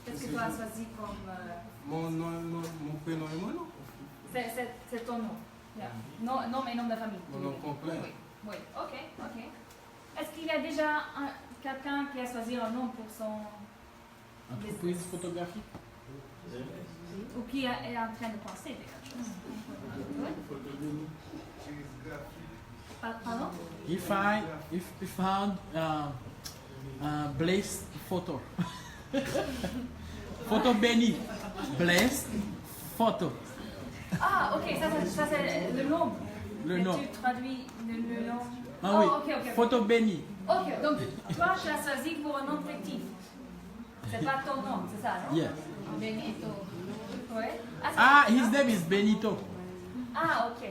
Qu'est-ce que tu as choisi comme... Mon prénom et mon nom. C'est ton nom. Yeah. Nom et nom de famille. Mon nom complet. Oui. Ok. Est-ce qu'il y a déjà quelqu'un qui a choisi un nom pour son Entreprise photographique. ou qui est en train de penser quelque chose? Pardon? He found Blessed Photo. Photo Benny. Blessed Photo. Ah, ok, ça c'est le nom. Le Et nom. tu traduis le nom. Ah oui. Ok. Photo Benny. Ok, donc toi tu as choisi pour un nom fictif. C'est pas ton nom, c'est ça, non? Yes. Benito. Oui. Ah, his name is Benito. Ah, ok.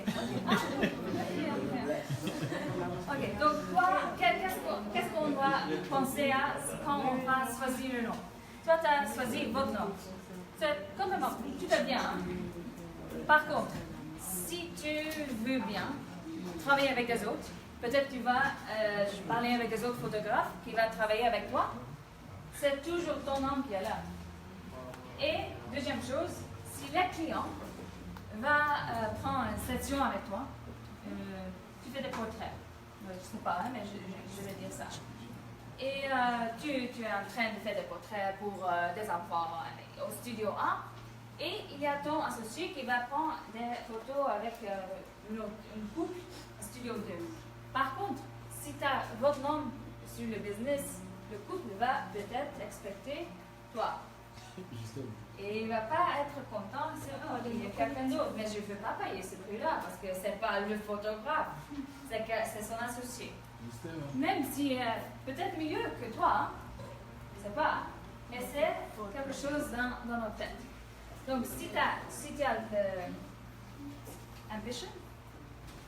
Ok, donc toi, qu'est-ce qu'on doit penser à quand on va choisir le nom? Toi, tu as choisi votre nom. C'est complètement, tout va bien. Hein? Par contre, si tu veux bien travailler avec les autres, peut-être tu vas parler avec les autres photographes qui vont travailler avec toi. C'est toujours ton nom qui est là. Et deuxième chose, si le client va prendre une session avec toi, tu fais des portraits. Je ne sais pas, hein, mais je vais dire ça. Et tu es en train de faire des portraits pour des enfants au studio 1. Et il y a ton associé qui va prendre des photos avec une couple au studio 2. Par contre, si tu as votre nom sur le business, le couple va peut-être expecter toi. Et il ne va pas être content, il y a quelqu'un d'autre, mais je ne veux pas payer ce prix-là parce que ce n'est pas le photographe, c'est son associé. Même si peut-être mieux que toi, hein? Je ne sais pas, mais c'est quelque chose dans notre tête. Donc si tu as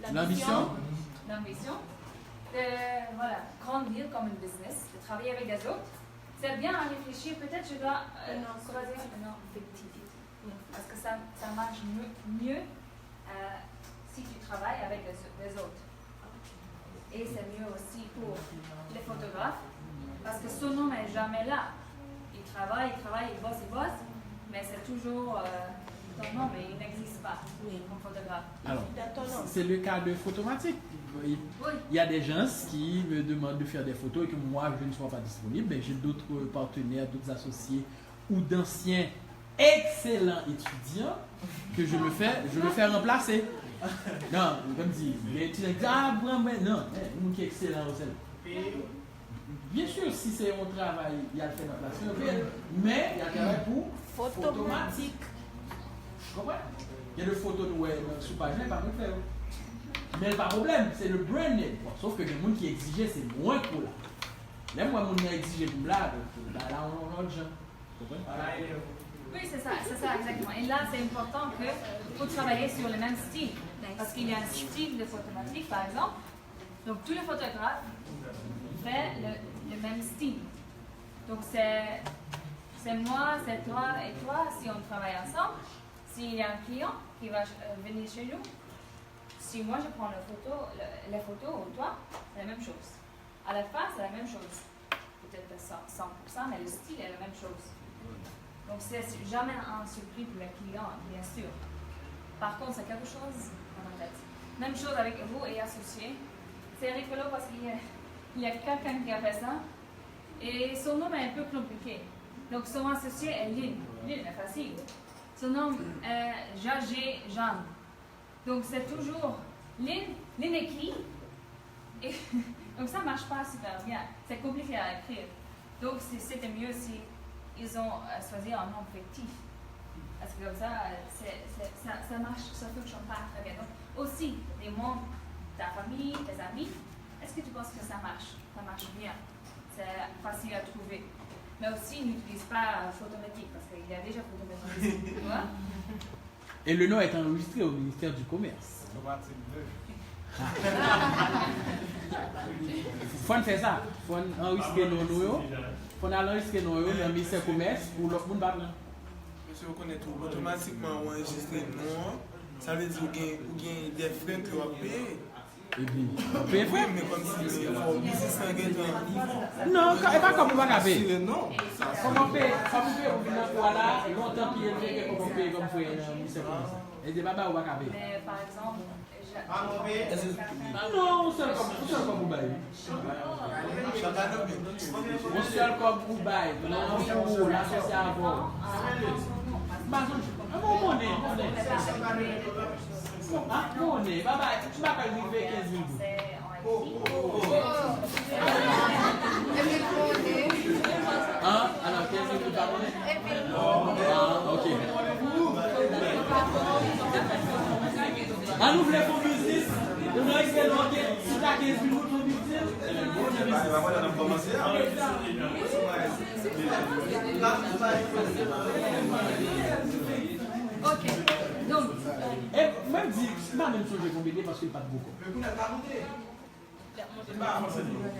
l'ambition de grandir comme un business, de travailler avec des autres, c'est bien à réfléchir. Peut-être je dois choisir un nom fictif. Parce que ça marche mieux si tu travailles avec les autres. Et c'est mieux aussi pour les photographes parce que son nom n'est jamais là. Il travaille, il bosse, mais c'est toujours ton nom, mais il n'existe pas comme photographe. Alors, c'est le cas de Photomatic. Il y a des gens qui me demandent de faire des photos et que moi je ne sois pas disponible, mais j'ai d'autres partenaires, d'autres associés ou d'anciens excellents étudiants que je me fais remplacer. Non, comme dit, les étudiants, non, nous qui est excellent aussi. Bien sûr, si c'est mon travail, il y a le fait remplacer, mais il y a le travail pour Photomatic. Tu comprends? Il y a des photos de web sous page, mais pas de faire. Mais pas de problème, c'est le brand name. Sauf que les gens qui exigeaient, c'est moins pour là. Même moi, mon exigé pour là, là, on a gens. Oui, c'est ça, exactement. Et là, c'est important que vous travaillez sur le même style. Parce qu'il y a un style de photomatique, par exemple. Donc, tous les photographes font le même style. Donc, c'est moi, c'est toi et toi, si on travaille ensemble. S'il y a un client qui va venir chez nous, si moi je prends les photos ou toi, c'est la même chose. À la fin, c'est la même chose. Peut-être pas 100%, mais le style est la même chose. Donc, c'est jamais un surpris pour le client, bien sûr. Par contre, c'est quelque chose dans ma tête. Même chose avec vous et associés. C'est rigolo parce qu'il y a quelqu'un qui a fait ça et son nom est un peu compliqué. Donc son associé est Lynn. Lynn est facile. Son nom est Jean. Donc c'est toujours Lynn et qui. Et donc ça ne marche pas super bien. C'est compliqué à écrire. Donc c'était mieux si ils ont choisi un nom fictif. Parce que comme ça, ça marche, ça fonctionne pas très bien. Donc aussi, les membres de ta famille, tes amis, est-ce que tu penses que ça marche? Ça marche bien. C'est facile à trouver. Mais aussi, n'utilise pas Photomatic parce qu'il y a déjà Photomatic. Tu vois? Et le nom est enregistré au ministère du Commerce. Faut faire ça. Faut enregistrer nos noms. Faut enregistrer nos noms dans le ministère du Commerce pour l'autre monde. Monsieur, vous connaissez tout automatiquement enregistrer nom. Ça veut dire qu'il y a des frais que vous payez. Et puis, oui, mais comme si il faut non, pas comme vous payer. Non. Comment payer? Voilà, longtemps qu'il y a comment payer comme frère dans le ministère du Commerce. Et des babas ou pas payer. Mais par exemple, non, on seul comme vous baille. On seul comme vous baille. Non, pour l'associer à vous. On est, baba, tu m'as pas arrivé 15 minutes. Hein? Alors 15 minutes par mois? Ah, ok. Ah, nous voulons faire business. Nous voulons essayer de si tu as 15 minutes pour business. ok. Donc, Et même dit, c'est pas la même chose de combiner parce qu'il n'y a pas de beaucoup.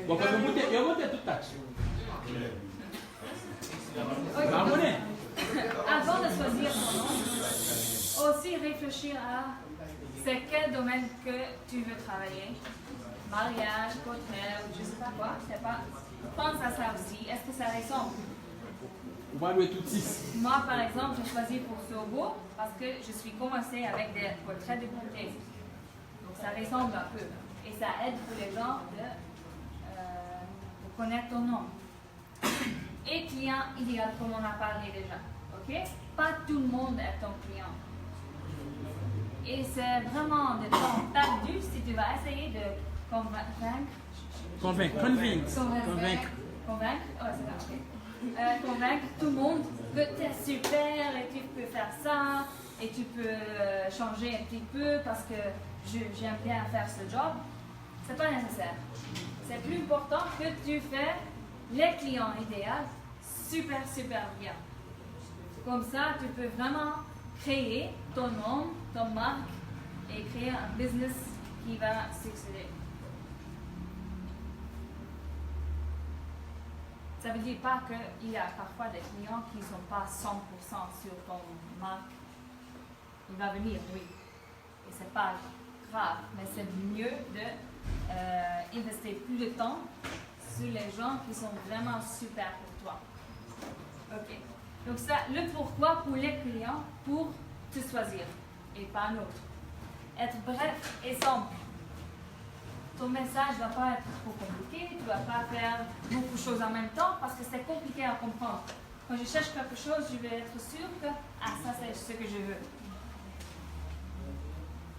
Bon, parce que vous montez toute tâche. avant de choisir ton nom, aussi réfléchir à c'est quel domaine que tu veux travailler. Mariage, hôtel, je ne sais pas quoi. Pense à ça aussi. Est-ce que ça ressemble? On va louer tout 6. Moi, par exemple, j'ai choisi pour Sobo parce que je suis commencée avec des portraits de comté. Donc, ça ressemble un peu. Et ça aide pour les gens de connaître ton nom. Et client idéal, comme on a parlé déjà. Ok? Pas tout le monde est ton client. Et c'est vraiment des temps perdus si tu vas essayer de convaincre. Convaincre tout le monde que tu es super et tu peux faire ça et tu peux changer un petit peu parce que j'aime bien faire ce job. C'est pas nécessaire. C'est plus important que tu fais les clients idéaux super bien. Comme ça, tu peux vraiment créer ton nom, ton marque et créer un business qui va succéder. Ça veut dire pas qu'il y a parfois des clients qui ne sont pas 100% sur ton marque. Il va venir, oui. Et c'est pas grave, mais c'est mieux d'investir plus de temps sur les gens qui sont vraiment super pour toi. Ok. Donc ça, le pourquoi pour les clients, pour te choisir et pas un autre. Être bref et simple. Ton message ne va pas être trop compliqué, tu ne vas pas faire beaucoup de choses en même temps parce que c'est compliqué à comprendre. Quand je cherche quelque chose, je vais être sûre que ça c'est ce que je veux.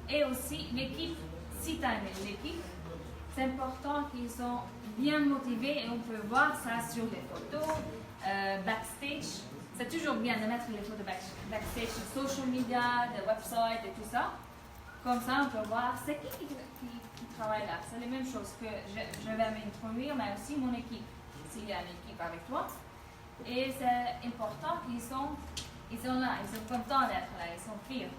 Et aussi l'équipe, si tu as l'équipe, c'est important qu'ils sont bien motivés et on peut voir ça sur les photos, backstage. C'est toujours bien de mettre les photos backstage sur social media, de website et tout ça. Comme ça, on peut voir c'est qui travaille là. C'est la même chose que je vais m'introduire, mais aussi mon équipe. S'il y a une équipe avec toi. Et c'est important qu'ils sont là, ils sont contents d'être là, ils sont fiers.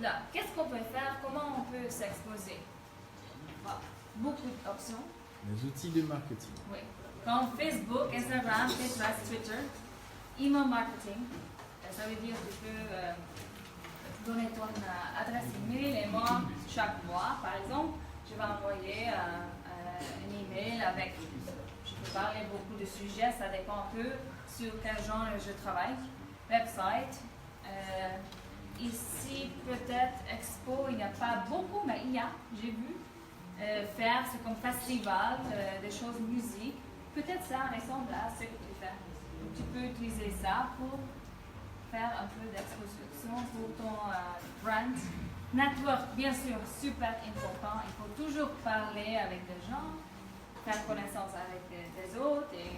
Là, qu'est-ce qu'on peut faire? Comment on peut s'exposer? Beaucoup d'options. Les outils de marketing. Oui. Comme Facebook, Instagram, Pinterest, Twitter, email marketing. Ça veut dire que tu peux donner ton adresse email et moi, chaque mois, par exemple, je vais envoyer un email avec, je peux parler beaucoup de sujets, ça dépend un peu sur quel genre je travaille. Website, Ici, peut-être, Expo, il n'y a pas beaucoup, mais il y a, j'ai vu, faire, c'est comme festival, des choses musique. Peut-être ça ressemble à ce que tu fais. Donc, tu peux utiliser ça pour faire un peu d'exposition pour ton brand. Network, bien sûr, super important. Il faut toujours parler avec des gens, faire connaissance avec des autres et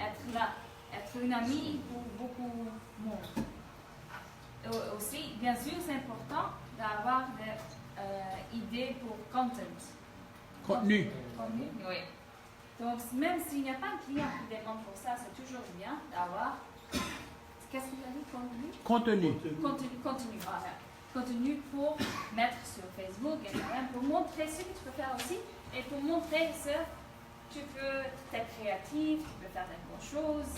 être là, être une amie pour beaucoup de monde. Aussi, bien sûr, c'est important d'avoir des idées pour content. Contenu. Contenu, oui. Donc, même s'il n'y a pas de client qui demande pour ça, c'est toujours bien d'avoir. Qu'est-ce que tu as dit? Contenu. Contenu, voilà. Contenu pour mettre sur Facebook, Instagram, pour montrer ce que tu peux faire aussi et pour montrer ce tu peux être créatif, tu peux faire des bonnes choses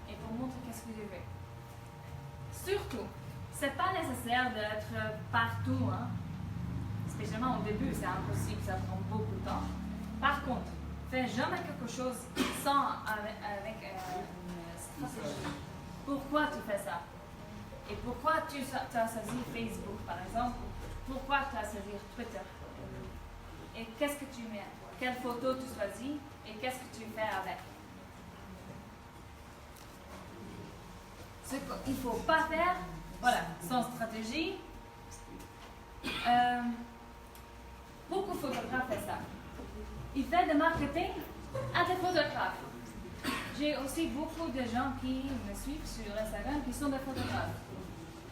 et pour montrer qu'est-ce que tu veux. Surtout, c'est pas nécessaire d'être partout, hein. Spécialement au début, c'est impossible, ça prend beaucoup de temps. Par contre, fais jamais quelque chose sans avec une stratégie. Pourquoi tu fais ça? Et pourquoi tu as choisi Facebook, par exemple? Pourquoi tu as choisi Twitter? Et qu'est-ce que tu mets? Quelle photo tu choisis? Et qu'est-ce que tu fais avec? Ce qu'il ne faut pas faire, voilà, sans stratégie. Beaucoup de photographes font ça. Ils font du marketing à des photographes. J'ai aussi beaucoup de gens qui me suivent sur Instagram qui sont des photographes.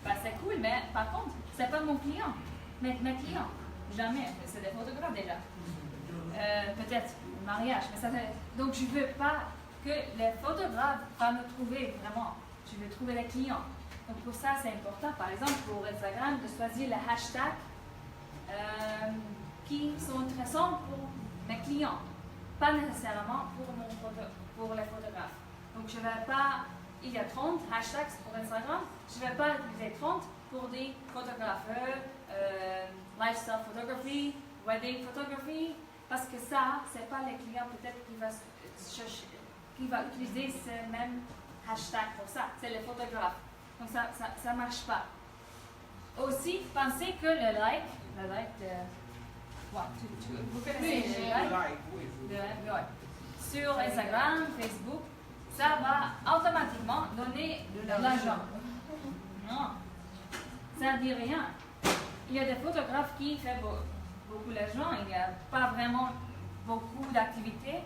Ben, c'est cool, mais par contre, ce n'est pas mon client. Mes clients, jamais. C'est des photographes déjà. Peut-être un mariage. Mais ça, donc, je ne veux pas que les photographes vont me trouver vraiment. Je veux trouver les clients. Donc, pour ça, c'est important, par exemple, pour Instagram, de choisir les hashtags qui sont intéressants pour mes clients. Pas nécessairement pour les photographes. Donc, je ne vais pas, il y a 30 hashtags pour Instagram, je ne vais pas utiliser 30 pour des photographes, lifestyle photography, wedding photography, parce que ça, ce n'est pas les clients peut-être qui va utiliser ce même hashtag pour ça, c'est les photographes. Donc, ça ne marche pas. Aussi, pensez que le like de... vous connaissez le like? Sur Instagram, Facebook, ça va automatiquement donner de l'argent. Non, ça ne dit rien. Il y a des photographes qui font beaucoup d'argent, il n'y a pas vraiment beaucoup d'activités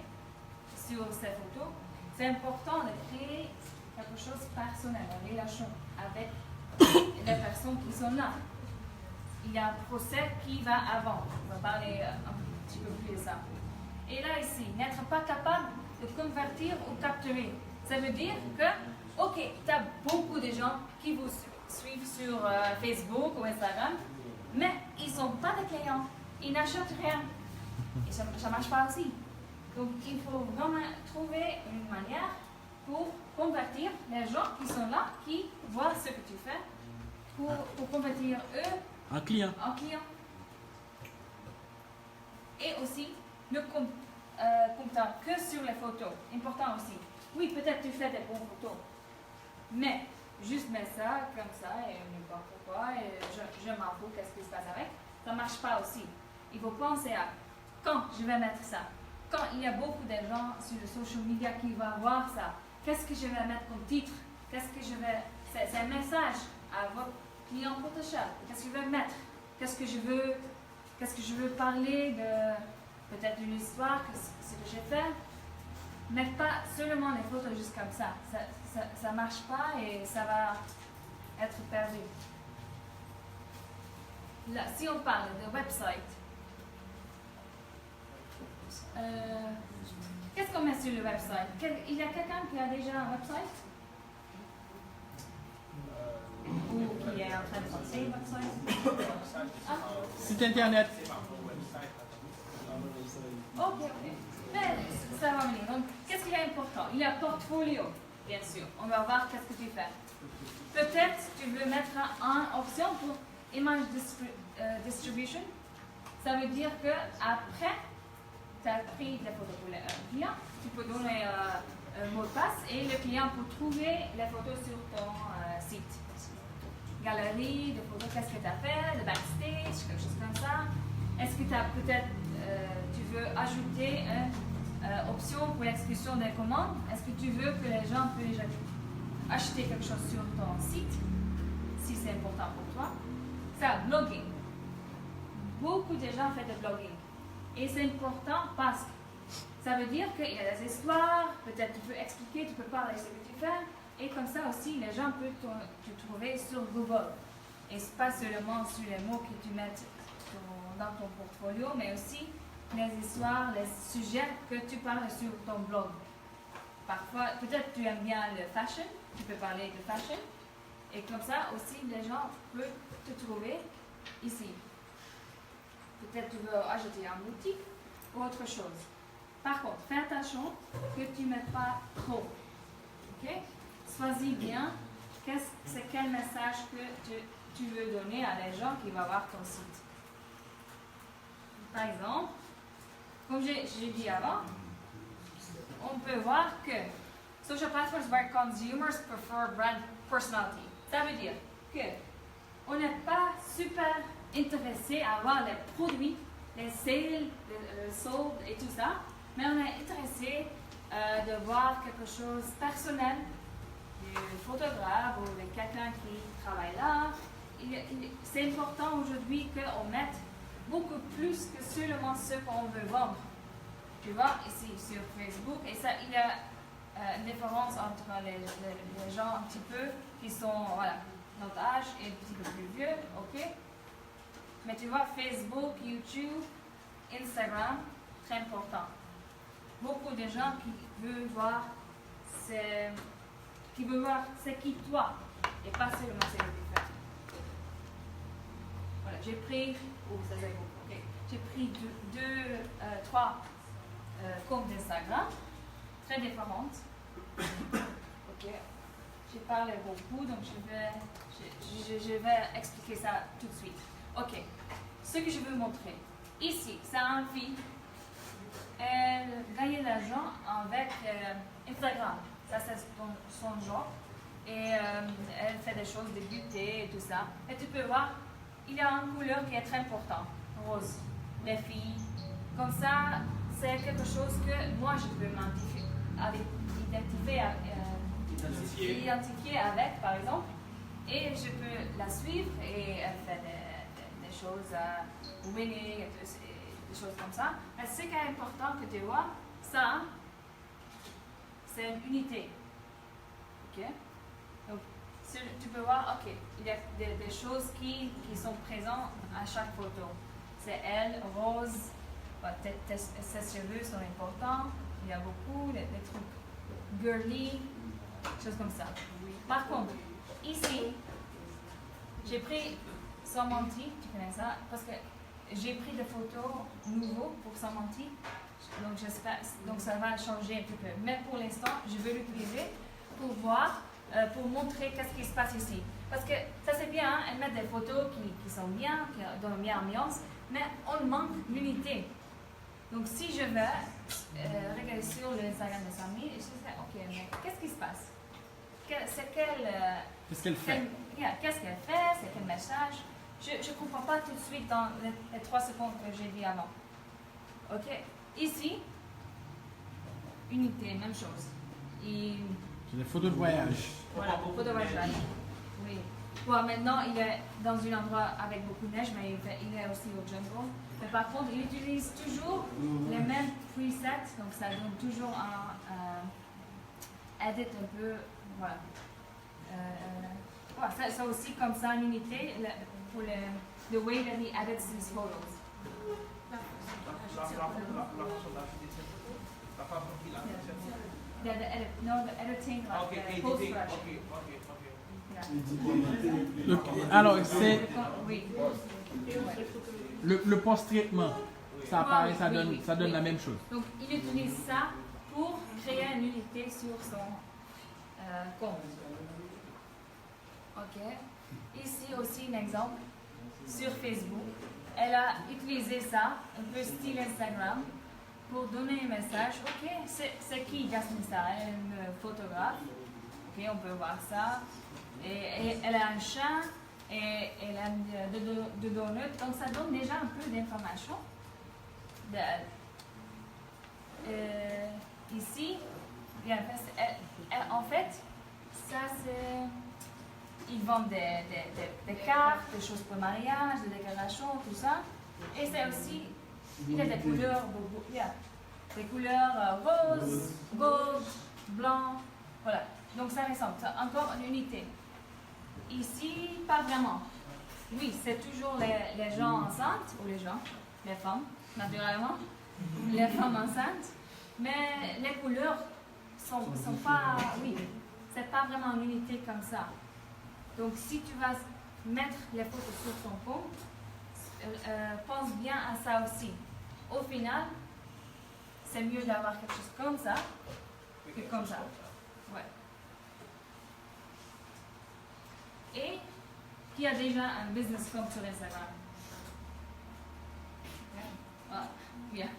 sur ces photos. C'est important de créer quelque chose de personnel, en relation avec les personnes qui sont là. Il y a un procès qui va avant. On va parler un petit peu plus de ça. Et là, ici, n'être pas capable de convertir ou capturer. Ça veut dire que, ok, tu as beaucoup de gens qui vous suivent sur Facebook ou Instagram, mais ils ne sont pas des clients. Ils n'achètent rien. Et ça ne marche pas aussi. Donc, il faut vraiment trouver une manière pour convertir les gens qui sont là, qui voient ce que tu fais, pour convertir eux en client. Et aussi, ne comptant que sur les photos. Important aussi. Oui, peut-être tu fais des bonnes photos, mais juste mettre ça comme ça et n'importe quoi, et je m'en fous, qu'est-ce qui se passe avec, ça ne marche pas aussi. Il faut penser à quand je vais mettre ça. Quand il y a beaucoup de gens sur les social media qui vont voir ça, qu'est-ce que je vais mettre comme titre? C'est un message à votre client potentiel. Qu'est-ce que je vais mettre? Qu'est-ce que je veux parler de peut-être d'une histoire, ce que j'ai fait? Mais pas seulement les photos juste comme ça. Ça marche pas et ça va être perdu. Là, si on parle de website, qu'est-ce qu'on met sur le website? Il y a quelqu'un qui a déjà un website? Ou qui est en train de penser website? Site internet. Ok. Mais ça va venir. Donc, qu'est-ce qui est important? Il y a portfolio, bien sûr. On va voir qu'est-ce que tu fais. Peut-être tu veux mettre en option pour image distribution. Ça veut dire que après tu as pris des photos pour le client, tu peux donner un mot de passe et le client peut trouver les photos sur ton site. galerie de photos, qu'est-ce que tu as fait, le backstage, quelque chose comme ça. Est-ce que tu as peut-être, tu veux ajouter une option pour l'exécution des commandes? Est-ce que tu veux que les gens puissent acheter quelque chose sur ton site, si c'est important pour toi? Ça, blogging. Beaucoup de gens font du blogging. Et c'est important parce que ça veut dire qu'il y a des histoires, peut-être tu peux expliquer, tu peux parler de ce que tu fais, et comme ça aussi, les gens peuvent te trouver sur Google. Et ce n'est pas seulement sur les mots que tu mets dans ton portfolio, mais aussi les histoires, les sujets que tu parles sur ton blog. Parfois, peut-être tu aimes bien le fashion, tu peux parler de fashion, et comme ça aussi, les gens peuvent te trouver ici. Peut-être tu veux ajouter un boutique ou autre chose. Par contre, fais attention que tu ne mettes pas trop. Ok? Choisis bien c'est quel message que tu veux donner à les gens qui vont voir ton site. Par exemple, comme j'ai dit avant, on peut voir que social platforms where consumers prefer brand personality. Ça veut dire que on n'est pas super intéressé à voir les produits, les sales, les soldes et tout ça, mais on est intéressé de voir quelque chose de personnel, du photographe ou de quelqu'un qui travaille là. C'est important aujourd'hui qu'on mette beaucoup plus que seulement ce qu'on veut vendre. Tu vois, ici sur Facebook, et ça, il y a une différence entre les gens un petit peu qui sont, voilà, notre âge et un petit peu plus vieux, ok? Mais tu vois, Facebook, YouTube, Instagram, très important. Beaucoup de gens qui veulent voir c'est qui toi, et pas seulement ce que tu fais. Voilà, j'ai pris, ça c'est bon, ok? J'ai pris trois comptes d'Instagram, très différentes. Ok, j'ai parlé beaucoup, donc je vais expliquer ça tout de suite. Ok, ce que je veux montrer. Ici, c'est une fille. Elle gagne de l'argent avec Instagram. Ça, c'est son genre. Et elle fait des choses de beauté et tout ça. Et tu peux voir, il y a une couleur qui est très importante. Rose. Les filles. Comme ça, c'est quelque chose que moi, je peux identifier avec, par exemple. Et je peux la suivre et elle fait des choses à winning, des choses comme ça. Mais ce qui est important que tu vois, ça, c'est une unité. Ok? Donc, tu peux voir, ok, il y a des choses qui sont présentes à chaque photo. C'est elle, rose, ses cheveux sont importants, il y a beaucoup de trucs girly, choses comme ça. Par contre, ici, j'ai pris Samantha, tu connais ça, parce que j'ai pris des photos nouveaux pour Samantha, donc ça va changer un petit peu. Mais pour l'instant, je vais l'utiliser pour voir, pour montrer qu'est-ce qui se passe ici. Parce que ça c'est bien, hein, elles mettent des photos qui sont bien, qui donnent une bien ambiance, mais on manque l'unité. Donc si je vais regarder sur l'Instagram de Samy, je dis ok, mais qu'est-ce qui se passe? Qu'est-ce qu'elle fait? Qu'est-ce qu'elle fait? C'est quel message? Je ne comprends pas tout de suite dans les 3 secondes que j'ai dit avant. Ok? Ici, unité, même chose. C'est des photos de voyage. Voilà, photos de voyage. Oui. Bon, maintenant, il est dans un endroit avec beaucoup de neige, mais il est aussi au jungle. Mais par contre, il utilise toujours les mêmes presets, donc ça donne toujours un edit un peu. Voilà. Voilà, ça aussi comme ça une unité pour the way that he edits his photos. The editing, like post-production. Yeah. Alors, c'est Oui. le post-traitement. Ça apparaît, ça donne la même chose. Donc, il utilise ça pour créer une unité sur son compte. Ok. Ici aussi un exemple sur Facebook. Elle a utilisé ça, un peu style Instagram, pour donner un message. Ok, c'est qui Jasmine Star? Elle est une photographe. Ok, on peut voir ça. Et elle a un chat et de donut. Donc ça donne déjà un peu d'informations. Ici, en fait, ça c'est... Ils vendent des cartes, des choses pour le mariage, des décorations, tout ça. Et c'est aussi, il y a des couleurs, des couleurs rose, gold, blanc, voilà. Donc ça ressemble, c'est encore une unité. Ici, pas vraiment. Oui, c'est toujours les gens enceintes, ou les femmes, naturellement, les femmes enceintes. Mais les couleurs sont pas, oui, c'est pas vraiment une unité comme ça. Donc, si tu vas mettre les photos sur ton compte, pense bien à ça aussi. Au final, c'est mieux d'avoir quelque chose comme ça que comme ça. Ouais. Et qui a déjà un business compte sur Instagram. Ah, bien.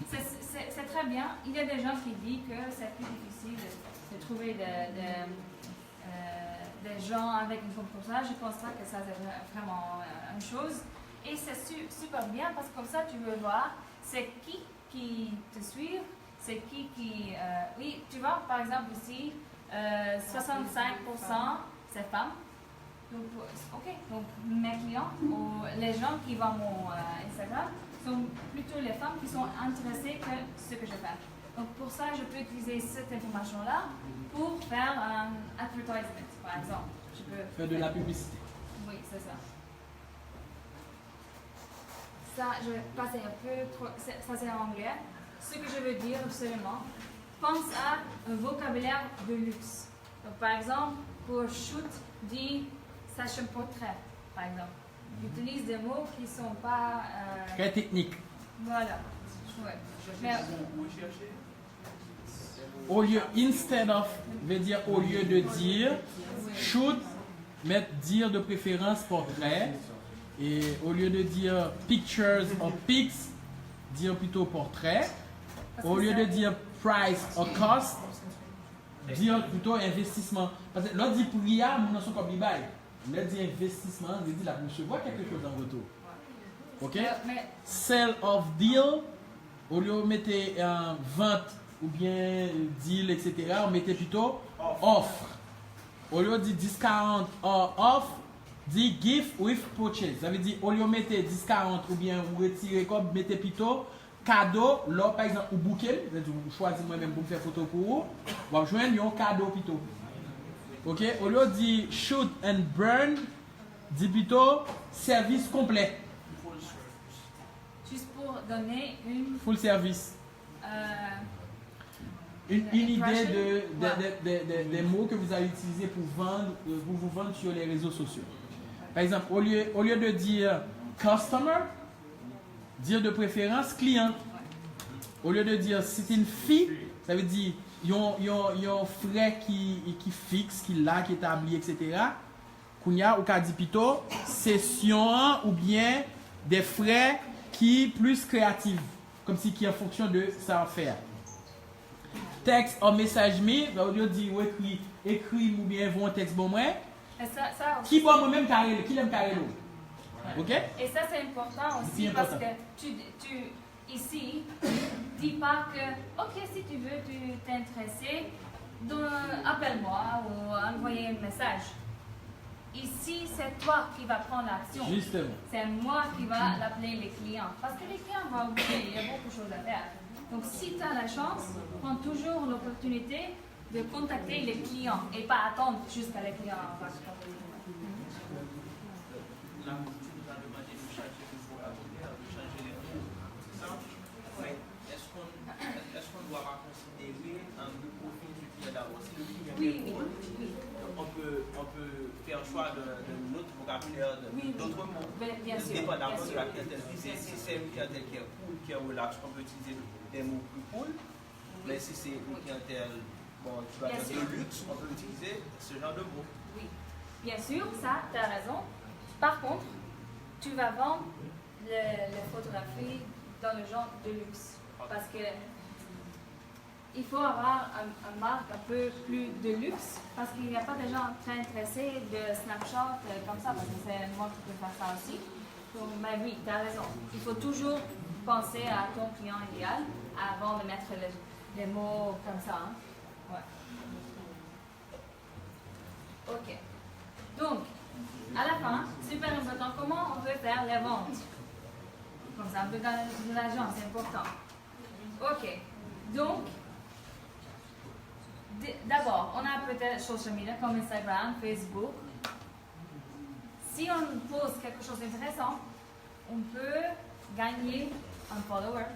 C'est très bien. Il y a des gens qui disent que c'est plus difficile de trouver des gens avec une compte comme ça. Je pense pas que ça c'est vraiment une chose. Et c'est super bien parce que comme ça tu veux voir c'est qui te suit, c'est qui oui, tu vois par exemple ici 65% c'est femmes. Donc, ok, donc mes clients ou les gens qui voient mon Instagram sont plutôt les femmes qui sont intéressées que ce que je fais. Donc pour ça, je peux utiliser cette information-là pour faire un advertisement, par exemple. Je peux faire de la publicité. Oui, c'est ça. Ça, je vais passer un peu trop. Ça, c'est en anglais. Ce que je veux dire absolument, pense à un vocabulaire de luxe. Donc, par exemple, pour shoot, dit session portrait, par exemple. J'utilise des mots qui ne sont pas. Très technique. Voilà. Ouais. Mais, au lieu, instead of, veut dire au lieu de dire, shoot, mettre dire de préférence portrait. Et au lieu de dire pictures or pics, dire plutôt portrait. Au lieu de dire price or cost, dire plutôt investissement. Parce que l'autre dit prix, nous sommes comme l'IBAI. L'autre dit investissement, il dit là, vous recevez quelque chose en retour. Ok? Sell of deal, au lieu de mettre vente ou bien deal, etc., on mettait plutôt offre. Au lieu de dire discount or off, dit gift with purchase. Ça veut dire au lieu de mettre discount ou bien ou retirer comme, mettez plutôt cadeau. Là, par exemple, ou bouquet, vous choisissez moi-même pour faire photo pour vous, vous joindre un cadeau plutôt. Ok? Au lieu de dire shoot and burn, dit plutôt service complet. juste pour donner une. Full service. Une idée des mots que vous allez utiliser pour vous vendre sur les réseaux sociaux. Par exemple, au lieu de dire customer, dire de préférence client. Au lieu de dire c'est une fee, ça veut dire il y a un frais qui fixe, qui là, qui est établi, etc. Kounya ou dit plutôt session ou bien des frais qui plus créatifs, comme si qui en fonction de savoir-faire. Texte ou message me, au lieu de dire écrit ou bien un texte bon moi. Qui boit moi-même carré, qui l'aime carré l'eau. Ok? Et ça c'est important aussi parce que tu ici dis pas que ok si tu veux t'intéresser, appelle-moi ou envoyer un message. Ici c'est toi qui vas prendre l'action. Justement. C'est moi qui va l'appeler les clients parce que les clients vont oublier, il y a beaucoup de choses à faire. Donc si tu as la chance, prends toujours l'opportunité de contacter les clients et pas attendre jusqu'à les clients. Est-ce qu'on doit pas considérer le profil du client d'abord? Si le client Oui. on peut faire choix d'un autre vocabulaire, d'autres mots. Bien sûr. Dépendamment de la clientèle. Si c'est une clientèle qui est cool, qui est relax, on peut utiliser des mots plus cool. Mais si c'est une clientèle tu vas dire de luxe, on peut utiliser ce genre de mots. Oui, bien sûr, ça, tu as raison. Par contre, tu vas vendre les photographies dans le genre de luxe. Parce que il faut avoir une marque un peu plus de luxe parce qu'il n'y a pas de gens très intéressés de Snapchat comme ça, parce que c'est moi qui peux faire ça aussi. Donc, ben oui, tu as raison. Il faut toujours penser à ton client idéal avant de mettre les mots comme ça. Hein. Ouais. Ok. Donc, à la fin, super important, comment on peut faire les ventes? Comme ça, on peut gagner de l'argent, c'est important. Ok. Donc, d'abord, on a peut-être social media comme Instagram, Facebook. Si on pose quelque chose d'intéressant, on peut gagner un follower.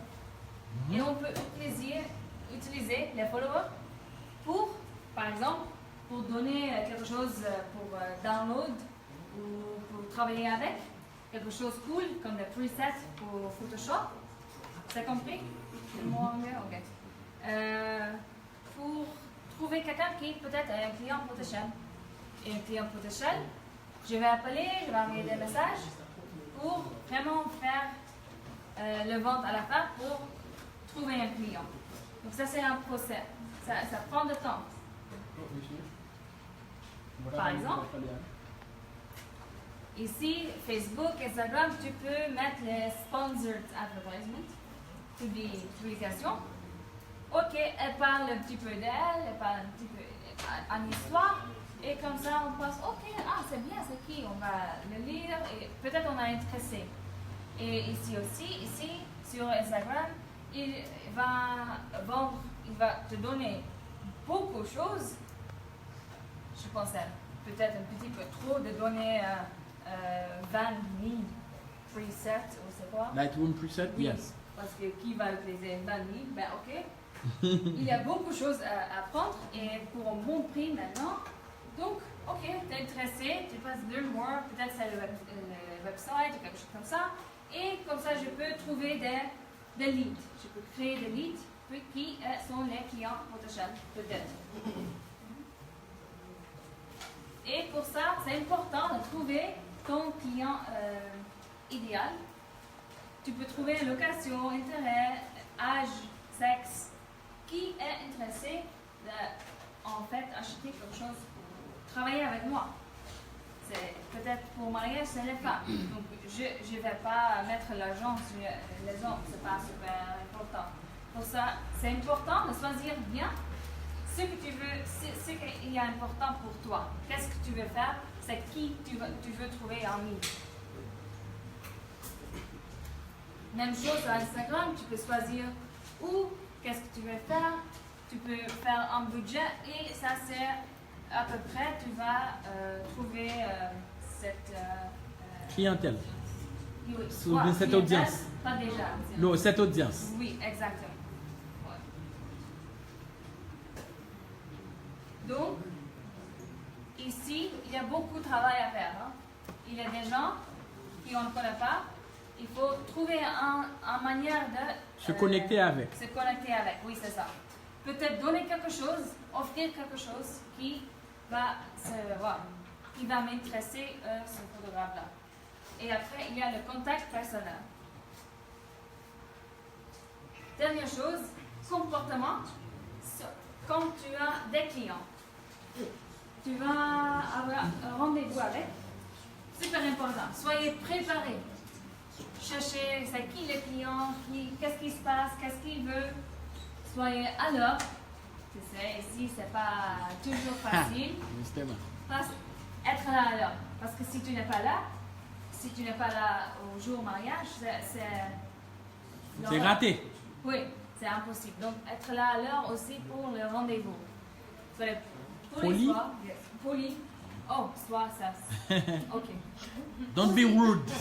Et on peut utiliser les followers pour, par exemple, pour donner quelque chose pour download ou pour travailler avec, quelque chose cool comme des presets pour Photoshop. C'est compris? C'est mon anglais? Ok. Pour trouver quelqu'un qui peut-être est un client potentiel. Et un client potentiel, je vais appeler, je vais envoyer des messages pour vraiment faire le vente à la fin pour trouver un client. Donc ça c'est un procès. Ça prend du temps. Par exemple, ici, Facebook, Instagram, tu peux mettre les sponsored advertisements, publications. Ok, elle parle un petit peu d'elle, elle parle un petit peu en histoire, et comme ça on pense, ok, c'est bien, c'est qui, on va le lire, et peut-être on est intéressé. Et ici aussi, sur Instagram, il va te donner beaucoup de choses. Je pensais peut-être un petit peu trop de donner 20 000 presets ou c'est quoi? Lightroom preset, Oui, yes. parce que qui va utiliser 20 000? Ben ok. Il y a beaucoup de choses à prendre et pour un bon prix maintenant. Donc, ok, tu es intéressé, tu passes 2 mois, peut-être c'est le website ou quelque chose comme ça. Et comme ça, je peux trouver des leads. Je peux créer des leads qui sont les clients potentiels, peut-être. Et pour ça, c'est important de trouver ton client idéal. Tu peux trouver location, intérêt, âge, sexe, qui est intéressé de, en fait, acheter quelque chose pour travailler avec moi. C'est peut-être pour mariage, c'est les femmes. Donc, je ne vais pas mettre l'argent sur les hommes, c'est pas super important. Pour ça, c'est important de choisir bien ce que tu veux, ce qui est important pour toi. Qu'est-ce que tu veux faire? C'est qui tu veux trouver en ligne. Même chose sur Instagram, tu peux choisir où, qu'est-ce que tu veux faire. Tu peux faire un budget et ça c'est à peu près, tu vas trouver cette clientèle. Oui, Ou cette audience. Pas déjà. Non, cette audience. Oui, exactement. Ouais. Donc, ici, il y a beaucoup de travail à faire. Hein. Il y a des gens qui on ne connaît pas. Il faut trouver une manière de se connecter avec. Se connecter avec, oui, c'est ça. Peut-être donner quelque chose, offrir quelque chose qui va m'intéresser ce photographe-là. Et après, il y a le contact personnel. Dernière chose, comportement. Quand tu as des clients, tu vas avoir un rendez-vous avec. Super important. Soyez préparés. Cherchez c'est qui le client, qu'est-ce qui se passe, qu'est-ce qu'il veut. Soyez à l'heure. Tu sais, ici, c'est pas toujours facile. Être là à l'heure. Parce que si tu n'es pas là au jour mariage, c'est raté. Oui, c'est impossible. Donc, être là à l'heure aussi pour le rendez-vous. Soyez poli. Poli. Oh, soit ça. Ok. Don't be rude.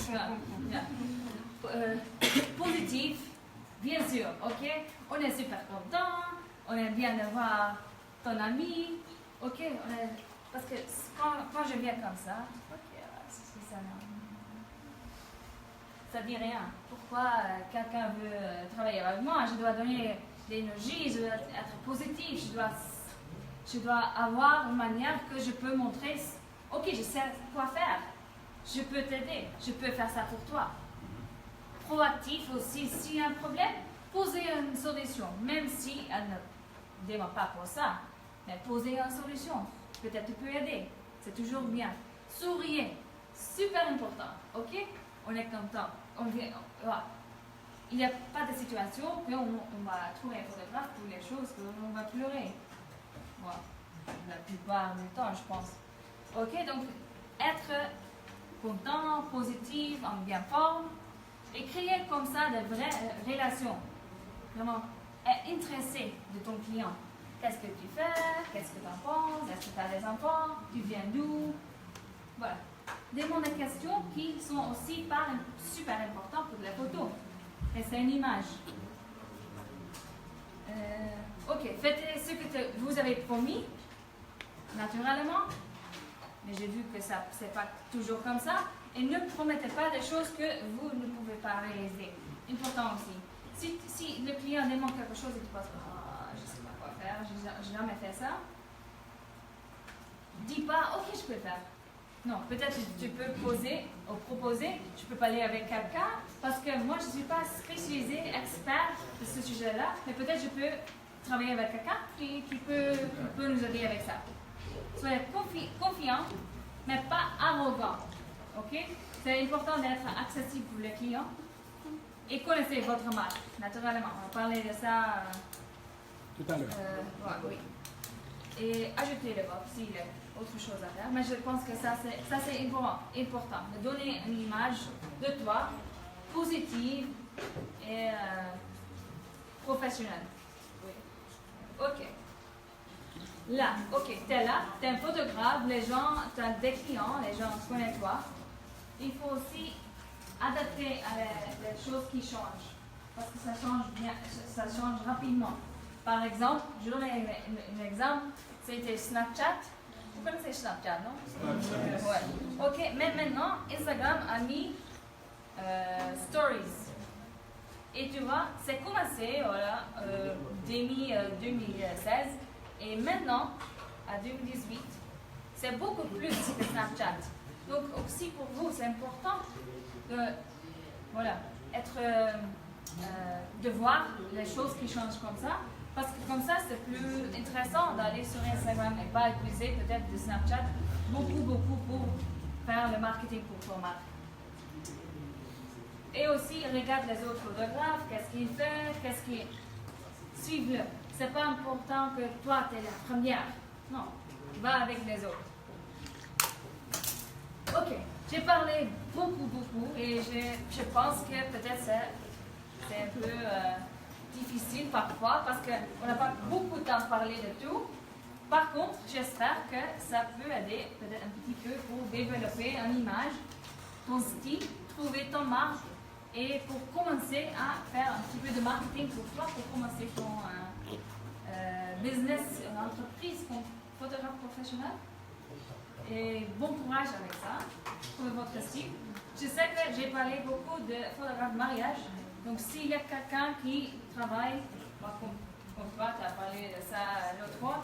Positif, bien sûr, ok? On est super content, on aime bien de voir ton ami, ok? Parce que quand je viens comme ça, ok, ça dit rien. Pourquoi quelqu'un veut travailler avec moi? Je dois donner de l'énergie, je dois être positif, je dois avoir une manière que je peux montrer, ok, je sais quoi faire, je peux t'aider, je peux faire ça pour toi. Proactif aussi, s'il y a un problème, poser une solution, même si elle demande pas pour ça, mais poser une solution. Peut-être tu peux aider. C'est toujours bien. Souriez. Super important. OK? On est content. Il n'y a pas de situation qu'on va trouver un photographe pour les choses qu'on va pleurer. Bon, la plupart du temps, je pense. OK? Donc, être content, positif, en bien forme, et créer comme ça de vraies relations. Vraiment, être intéressé de ton client. Qu'est-ce que tu fais? Qu'est-ce que tu en penses? Est-ce que tu as des enfants? Tu viens d'où? Voilà. Demande des questions qui sont aussi super importantes pour la photo. Et c'est une image. OK, faites ce que vous avez promis, naturellement. Mais j'ai vu que ça c'est pas toujours comme ça. Et ne promettez pas des choses que vous ne pouvez pas réaliser. Important aussi. Si le client demande quelque chose et tu penses, je ne sais pas quoi faire, je n'ai jamais fait ça, dis pas, OK, je peux le faire. Non, peut-être tu peux proposer, je peux parler avec quelqu'un, parce que moi je ne suis pas spécialisée, expert de ce sujet-là, mais peut-être je peux travailler avec quelqu'un qui peut nous aider avec ça. Soyez confiant, mais pas arrogant. OK? C'est important d'être accessible pour le client et connaissez votre marque, naturellement. On va parler de ça tout à l'heure. Oui. Et ajouter le box s'il y a autre chose à faire. Mais je pense que ça c'est important de donner une image de toi positive et professionnelle. Oui. OK. Là, OK, t'es là, t'es un photographe, les gens, t'as des clients, les gens connaissent toi. Il faut aussi adapter à les choses qui changent, parce que ça change bien, ça change rapidement. Par exemple, je donne un exemple, c'était Snapchat. Vous connaissez Snapchat, non? Ouais. OK, mais maintenant, Instagram a mis Stories. Et tu vois, c'est commencé, voilà, 2016. Et maintenant, à 2018, c'est beaucoup plus que Snapchat. Donc aussi pour vous, c'est important de, voilà, de voir les choses qui changent comme ça. Parce que comme ça, c'est plus intéressant d'aller sur Instagram et pas utiliser peut-être de Snapchat beaucoup pour faire le marketing pour ton marque. Et aussi, regarde les autres photographes, qu'est-ce qu'ils font, suive-le. C'est pas important que toi, tu es la première. Non, va avec les autres. OK, j'ai parlé beaucoup et je pense que peut-être c'est un peu difficile parfois parce qu'on n'a pas beaucoup de temps à parler de tout. Par contre, j'espère que ça peut aider peut-être un petit peu pour développer une image, ton style, trouver ton marque et pour commencer à faire un petit peu de marketing pour toi, pour commencer ton business, une entreprise comme photographe professionnel. Et bon courage avec ça, pour votre style. Je sais que j'ai parlé beaucoup de photographes de mariage, donc s'il y a quelqu'un qui travaille, comme toi, tu as parlé de ça l'autre fois,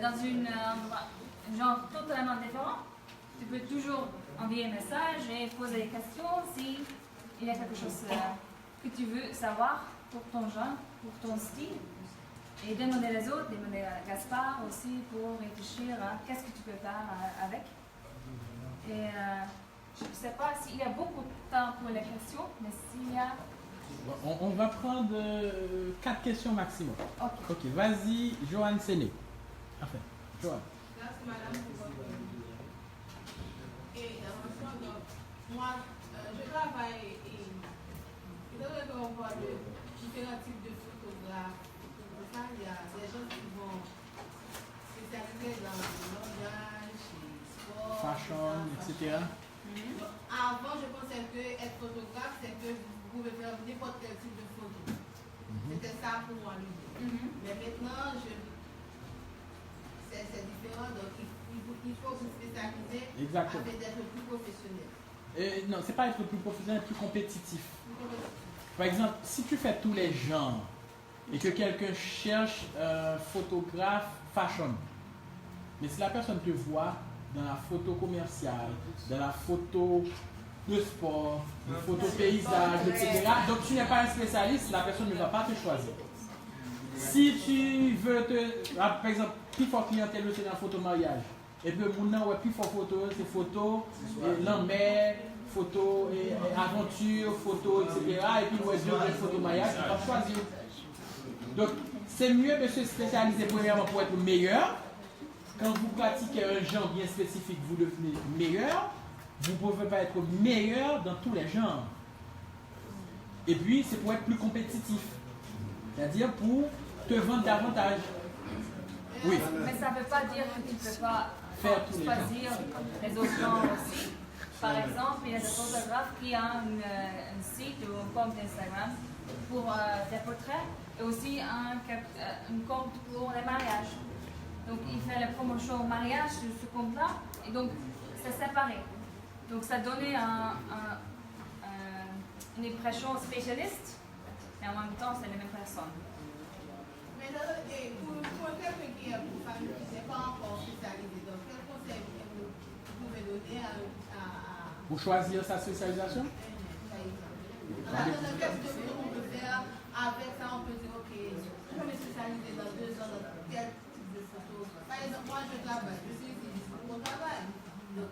dans un genre totalement différent, tu peux toujours envoyer un message et poser des questions s'il y a quelque chose que tu veux savoir pour ton genre, pour ton style. Et demander les autres, demander à Gaspard aussi pour réfléchir à qu'est-ce que tu peux faire avec. Et je ne sais pas s'il y a beaucoup de temps pour les questions, mais s'il y a... On va prendre 4 questions maximum. OK. Vas-y, Johan Séné. Enfin, Johan. Merci madame pour votre intervention. Donc, moi, je travaille et dans le cas, on voit de différents types de photographes. Il y a des gens qui vont spécialiser dans le langage, sport, Fashion, etc. Donc, avant, je pensais que être photographe, c'est que vous pouvez faire n'importe quel type de photo. C'était ça pour moi l'idée. Mais maintenant, c'est différent. Donc, il faut vous spécialiser afin d'être plus professionnel. Non, c'est pas être plus professionnel, plus compétitif. Par exemple, si tu fais tous les genres, et que quelqu'un cherche un photographe fashion. Mais si la personne te voit dans la photo commerciale, dans la photo de sport, photo paysage, etc., donc tu n'es pas un spécialiste, la personne ne va pas te choisir. Si tu veux par exemple, plus fort clientèle, c'est dans la photo mariage. Et puis, mon plus fort photo, c'est photo, l'enmer, photo, aventure, photo, etc. Et puis, ouais, deux photo mariage, tu vas choisir. Donc, c'est mieux de se spécialiser premièrement pour être meilleur. Quand vous pratiquez un genre bien spécifique, vous devenez meilleur. Vous ne pouvez pas être meilleur dans tous les genres. Et puis, c'est pour être plus compétitif. C'est-à-dire pour te vendre davantage. Oui. Mais ça ne veut pas dire que tu ne peux pas Faire tous les choisir les autres genres aussi. Par exemple, il y a des photographes qui ont un site ou un compte Instagram pour des portraits et aussi un compte pour les mariages. Donc, il fait la promotion au mariage de ce compte-là et donc c'est séparé. Donc, ça donnait une impression spécialiste, mais en même temps, c'est la même personne. Mais pour quelqu'un qui est pour famille qui n'est pas encore spécialisé, donc quel conseil vous pouvez donner à Pour choisir sa spécialisation? Qu'est-ce qu'on peut faire avec ça? On peut dire, ok, je peux me spécialiser dans 2 ans dans quel type de photo. Par exemple, moi je travaille, je suis ici pour mon travail. Donc,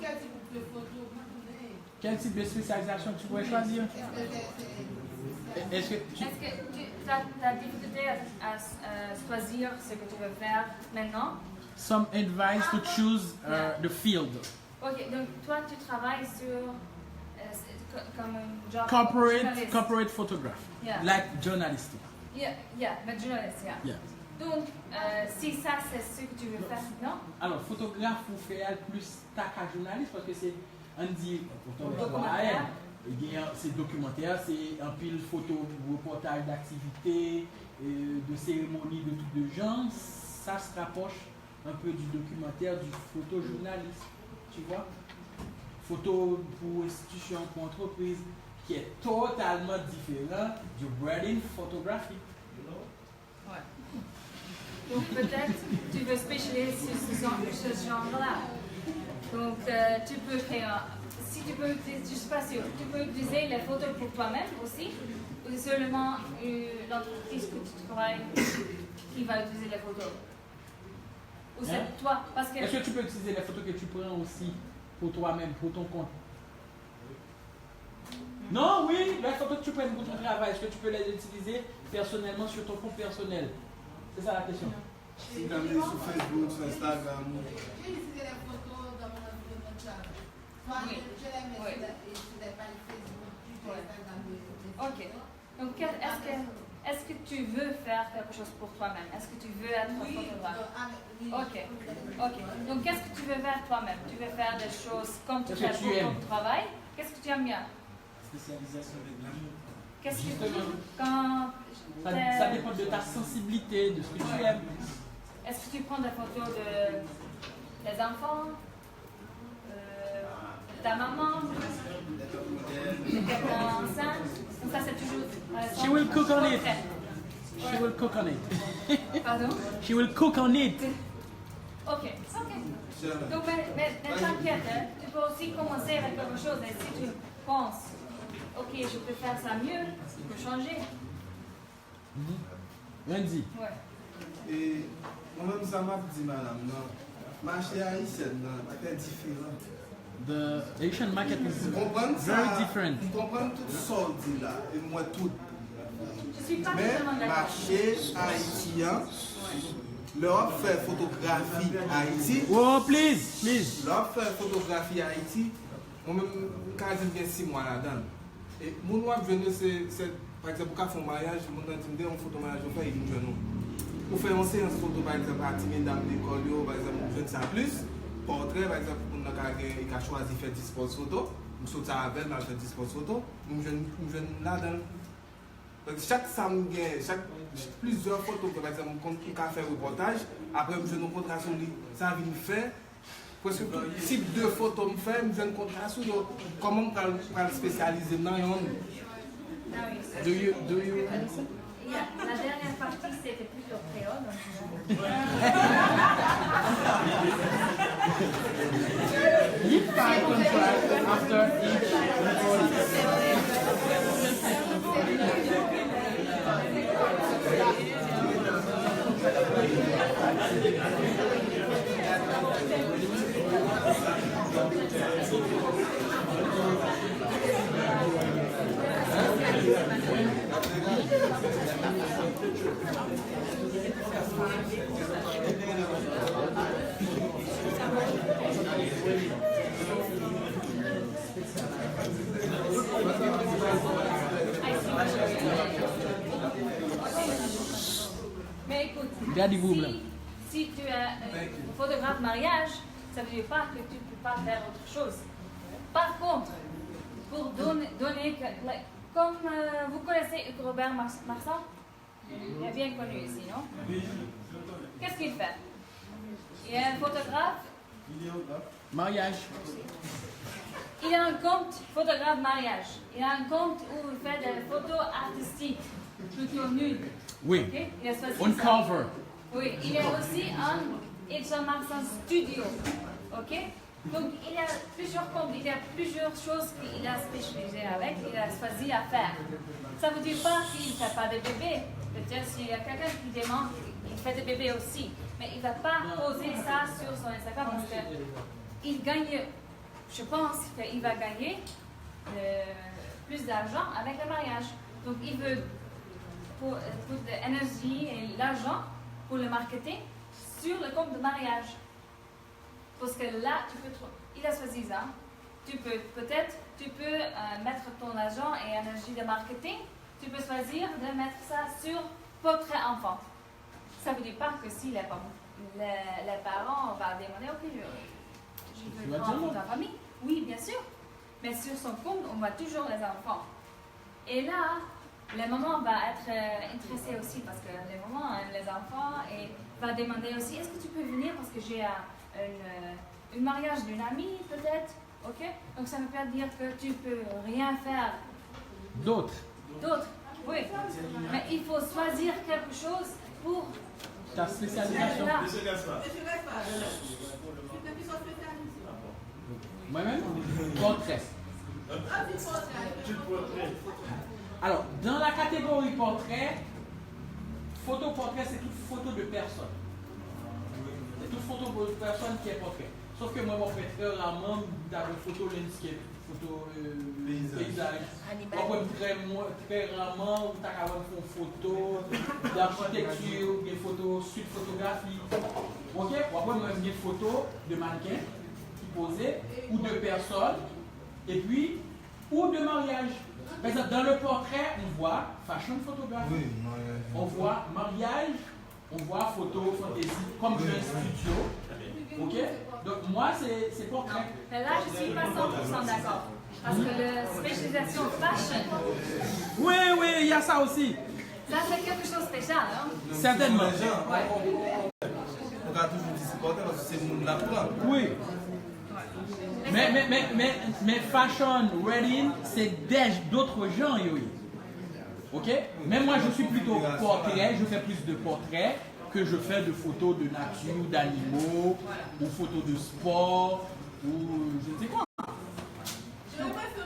quel type de photo vous pouvez? Quel type de spécialisation tu pourrais choisir? Est-ce que tu as difficulté à choisir ce que tu veux faire maintenant? Some advice to choose the field. Ok, donc toi tu travailles sur comme un job journaliste. Corporate photograph, like journalistic. But journalist, Yeah. Donc, si ça c'est ce que tu veux faire maintenant? Alors, photographe ou faire plus tac à journaliste parce que c'est on dit documentaire. C'est documentaire, c'est un pile photo, reportage d'activités, de cérémonies de tout de genre. Ça se rapproche un peu du documentaire, du photojournaliste, tu vois. Photo pour institution, pour entreprise, qui est totalement différent du wedding photography. Ouais. Donc peut-être tu veux spécialiser sur ce genre-là. Donc tu peux faire, si tu peux utiliser, je ne suis pas sûre, tu peux utiliser les photos pour toi-même aussi, ou c'est seulement l'entreprise que tu travailles qui va utiliser les photos? Ou c'est toi? Parce que... Est-ce que tu peux utiliser les photos que tu prends aussi pour toi-même, pour ton compte? Non, oui, les photos que tu prends pour ton travail, est-ce que tu peux les utiliser personnellement sur ton compte personnel? C'est ça la question. Si tu as mis sur Facebook, sur Instagram. J'ai utilisé les photos dans mon environnement de travail. Moi, je les mets sur les pages Facebook, Instagram. Ok. Donc, est-ce que tu veux faire quelque chose pour toi-même? Est-ce que tu veux être photographe? Ok. Donc, qu'est-ce que tu veux faire toi-même? Tu veux faire des choses comme tu fais pour ton travail? Qu'est-ce que tu aimes bien? Spécialisation avec l'amour. Qu'est-ce que ça dépend de ta sensibilité, de ce que tu aimes. Est-ce que tu prends des photos des enfants? De ta maman? De quelqu'un enceinte? Donc ça c'est toujours... She will cook on it. She will cook on it. Pardon? She will cook on it. Ok. Donc mais t'inquiète, hein, tu peux aussi commencer avec quelque chose et si tu penses, ok, je peux faire ça mieux, tu peux changer. Lundi. Ouais. Et moi-même, ça m'a dit, madame, non, marché haïtien, c'est différent. The Asian market is very different. Vous comprenez tout ça, dit là, et moi tout. Je suis pas Mais totalement d'accord. marché haïtien, leur fait photographie Haïti. Oh, please. Leur fait photographie Haïti, moi-même, quand j'ai 6 mois là-dedans. Et moi, je venais, c'est, par exemple, pour faire un mariage, je me dis, on photo mariage, on fait une jeune. Pour faire une séance photo, par exemple, à Timé Dame d'école, par exemple, je ne sais plus. Portrait, par exemple, on a choisi de faire 10 poses photo. Je saute avec, je fais 10 poses photo. Je viens là-dedans. Chaque samedi, plusieurs photos, par exemple, on fait un reportage. Après, je viens un contrat sur lui. Ça vient me faire. Parce que si 2 photos me fait, je viens un contrat sur lui. Comment on peut spécialiser dans le monde? Do you La dernière partie, c'était plutôt créole. If I contract after each Mais écoute, Regardez-vous, là. si tu es un photographe mariage, ça ne veut dire pas que tu ne peux pas faire autre chose. Par contre, pour donner comme vous connaissez Robert Marsan, il est bien connu ici, non? Qu'est-ce qu'il fait? Il est un photographe. Mariage. Il a un compte photographe mariage. Il a un compte où il fait des photos artistiques, plutôt nudes. Oui. Okay? Il a choisi On ça. cover. Oui, il est aussi un Edson Marsan Studio. Ok? Donc il y a plusieurs comptes, il y a plusieurs choses qu'il a spécialisé avec, il a choisi à faire. Ça ne veut dire pas qu'il ne fait pas de bébés. Peut-être s'il y a quelqu'un qui demande, il fait des bébés aussi. Mais il ne va pas poser ça sur son Instagram parce qu'il gagne, je pense qu'il va gagner plus d'argent avec le mariage. Donc il veut pour l'énergie et l'argent pour le marketing sur le compte de mariage. Parce que là, il a choisi ça. Tu peux mettre ton argent et énergie de marketing. Tu peux choisir de mettre ça sur portrait enfant. Ça ne veut dire pas que si les parents vont demander, ok, je veux prendre ta famille. Oui, bien sûr. Mais sur son compte, on voit toujours les enfants. Et là, la maman va être intéressée aussi parce que les mamans aiment les enfants et va demander aussi, est-ce que tu peux venir parce que j'ai un mariage d'une amie peut-être, ok? Donc ça ne veut pas dire que tu peux rien faire. D'autres. D'autres, oui. Mais il faut choisir quelque chose pour Ta spécialisation. là. Monsieur Gaspard, depuis son spécialiste. Moi-même, portrait. Alors, dans la catégorie portrait, photo-portrait, c'est toute photo de personne. C'est toute photo de personne qui est portrait. Sauf que moi, mon préfère rarement d'avoir photo landscape, photo paysage. Très rarement, tu as une photo d'architecture, des photos suite photographie. Ok? Ou après, moi, j'ai des photos de mannequins qui posaient, ou de personnes, et puis, ou de mariage. Par exemple, dans le portrait, on voit fashion photographie. Oui, On voit mariage, on voit photo, fantaisie, comme j'ai un studio. Ok? Donc moi, c'est portrait. Mais là, je ne suis pas 100% d'accord. Parce que la spécialisation fashion, Oui, il y a ça aussi. ça c'est quelque chose de spécial, hein? Certainement. Ouais. On a toujours dit c'est portrait parce que c'est le monde l'apprend. Oui. Mais fashion, wedding, c'est d'autres gens, oui. Ok? Mais moi, je suis plutôt portrait, je fais plus de portraits que je fais de photos de nature, d'animaux, ou photos de sport, ou je ne sais quoi. Je pense que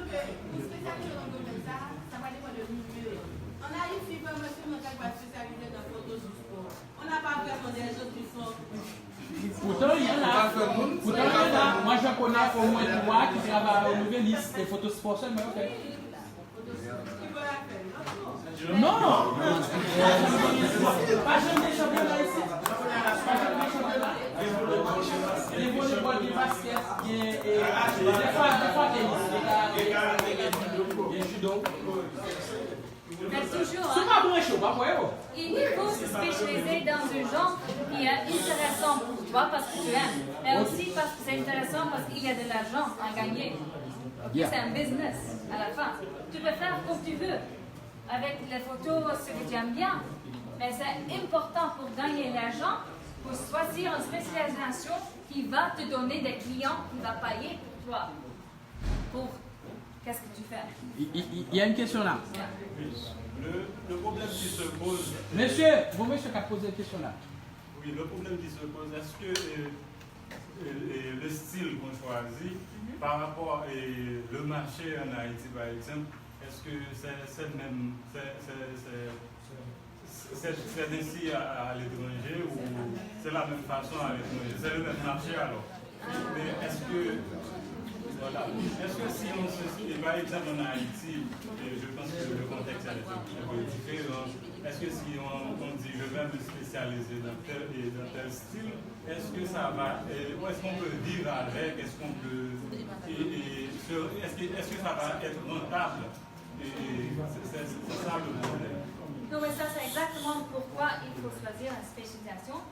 spécialisé dans le domaine ça va dépendre du milieu. En Haïti, comme monsieur Montac va spécialiser dans la photo du sport. On n'a pas vraiment des gens qui sont. Pourtant, il y en a. Moi, je connais au moins 3 qui travaillent au Nouvelliste, des photos sport seulement, ok. Non! Pas jamais des championnats ici. Pas jamais des championnats. Des volleyball, des baskets, des fois tennis, des judo. Mais toujours, C'est hein, pas bon chaud, pas pour eux. il faut se spécialiser dans un genre qui est intéressant pour toi parce que tu aimes, mais aussi parce que c'est intéressant parce qu'il y a de l'argent à gagner. Okay? Yeah. C'est un business à la fin. Tu peux faire comme tu veux avec les photos, ce que tu aimes bien, mais c'est important pour gagner l'argent, pour choisir une spécialisation qui va te donner des clients qui va payer pour toi. Pour qu'est-ce que tu fais? Il y a une question là. Le problème qui se pose. Monsieur qui a posé une question là. Oui, le problème qui se pose, est-ce que le style qu'on choisit par rapport au marché en Haïti, par exemple, est-ce que c'est c'est ainsi à l'étranger ou c'est la même façon à l'étranger? C'est le même marché alors. Mais est-ce que si on se... Par exemple en Haïti, je pense que le contexte est un peu différent. Est-ce que si on dit je vais me spécialiser dans tel style, est-ce que ça va... Où est-ce qu'on peut vivre avec? Est-ce qu'on peut... Est-ce que ça va être rentable? C'est ça le problème. Non, mais ça, c'est exactement pourquoi il faut choisir une spécialisation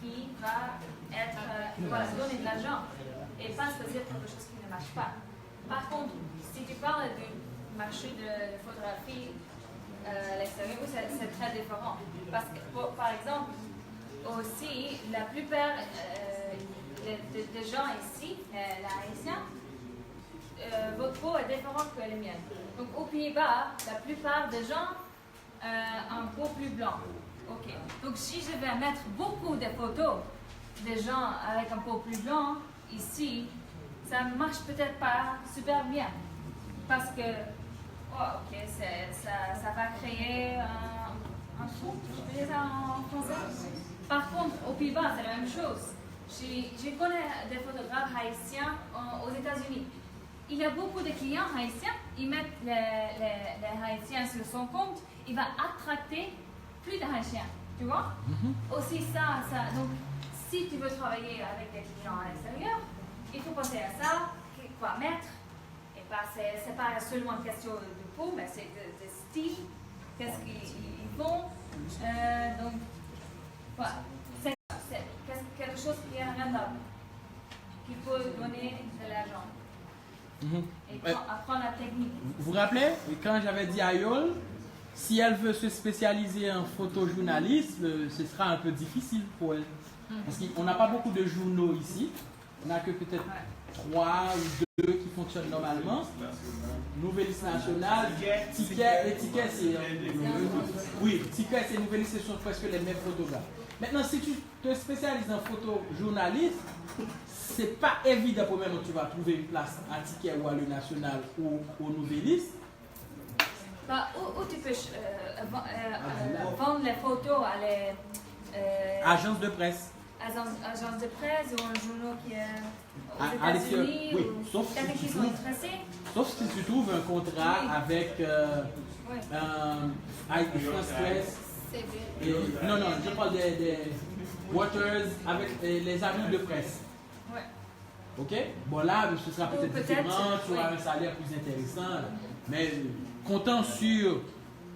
qui va donner de l'argent et pas choisir quelque chose qui ne marche pas. Par contre, si tu parles du marché de photographie à l'extérieur, c'est très différent. Parce que, par exemple, aussi, la plupart des gens ici, les Haïtiens, votre peau est différente que les miennes. Donc, aux Pays-Bas, la plupart des gens ont une peau plus blanche. Ok. Donc, si je vais mettre beaucoup de photos des gens avec un peau plus blanc ici, ça ne marche peut-être pas super bien. Parce que, ça va créer un trou, je peux dire ça en français. Par contre, aux Pays-Bas, c'est la même chose. Je connais des photographes haïtiens aux États-Unis. Il y a beaucoup de clients haïtiens, ils mettent les Haïtiens sur son compte, il va attracter plus de Haïtiens, tu vois? Aussi ça. Donc, si tu veux travailler avec des clients à l'extérieur, il faut penser à ça, quoi mettre. Et c'est pas seulement une question de peau, mais c'est de style, qu'est-ce qu'ils font. Donc, voilà. C'est quelque chose qui est rentable, qui peut donner de l'argent. Et apprendre la technique. Vous vous rappelez, quand j'avais dit à Yol, si elle veut se spécialiser en photojournalisme, ce sera un peu difficile pour elle. Parce qu'on n'a pas beaucoup de journaux ici. On n'a que peut-être 3 ou 2 qui fonctionnent normalement. Nouvelliste nationale, Ticket c'est... Oui, Ticket et Nouvelliste, ce sont presque les mêmes photographes. Maintenant, si tu te spécialises en photojournalisme, c'est pas évident pour même que tu vas trouver une place à Ticket ou à Le National ou au Nouvelliste. Où tu peux vendre les photos à les... Agences de presse. Agence de presse ou un journal qui est aux À États-Unis, oui, ou sauf quelqu'un qui sont intéressés. Sauf si tu trouves un contrat avec France Presse. Non, je parle des Waters avec les amis de presse. Ouais. Ok? Bon, là, ce sera peut-être différent, tu auras oui. un salaire plus intéressant. Mais comptant sur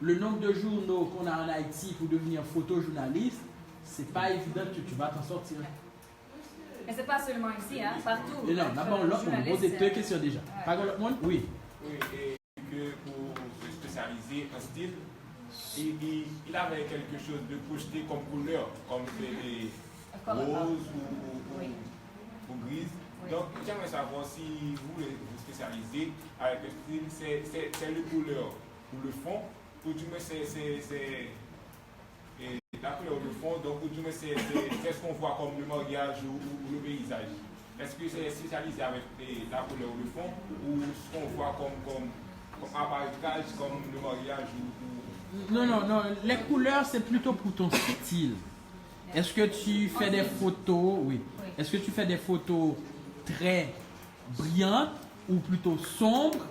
le nombre de journaux qu'on a en Haïti pour devenir photojournaliste, c'est pas évident que tu vas t'en sortir. Mais c'est pas seulement ici, hein, partout. Et non, d'abord, là, on pose 2 questions déjà. Ouais. Par contre, l'autre monde? Oui. Oui, et que pour se spécialiser en style, il avait quelque chose de projeté comme couleur, comme les roses ou grises. Oui. Donc, j'aimerais savoir si vous vous spécialisez avec le style, c'est le couleur ou le fond, ou du moins c'est la couleur ou le fond, donc ou du moins c'est ce qu'on voit comme le mariage ou le paysage. Est-ce que c'est spécialisé avec la couleur ou le fond, ou ce qu'on voit comme appareillage, comme le mariage ou... Non, les couleurs, c'est plutôt pour ton style. Est-ce que tu fais des photos, oui. Est-ce que tu fais des photos très brillantes ou plutôt sombres?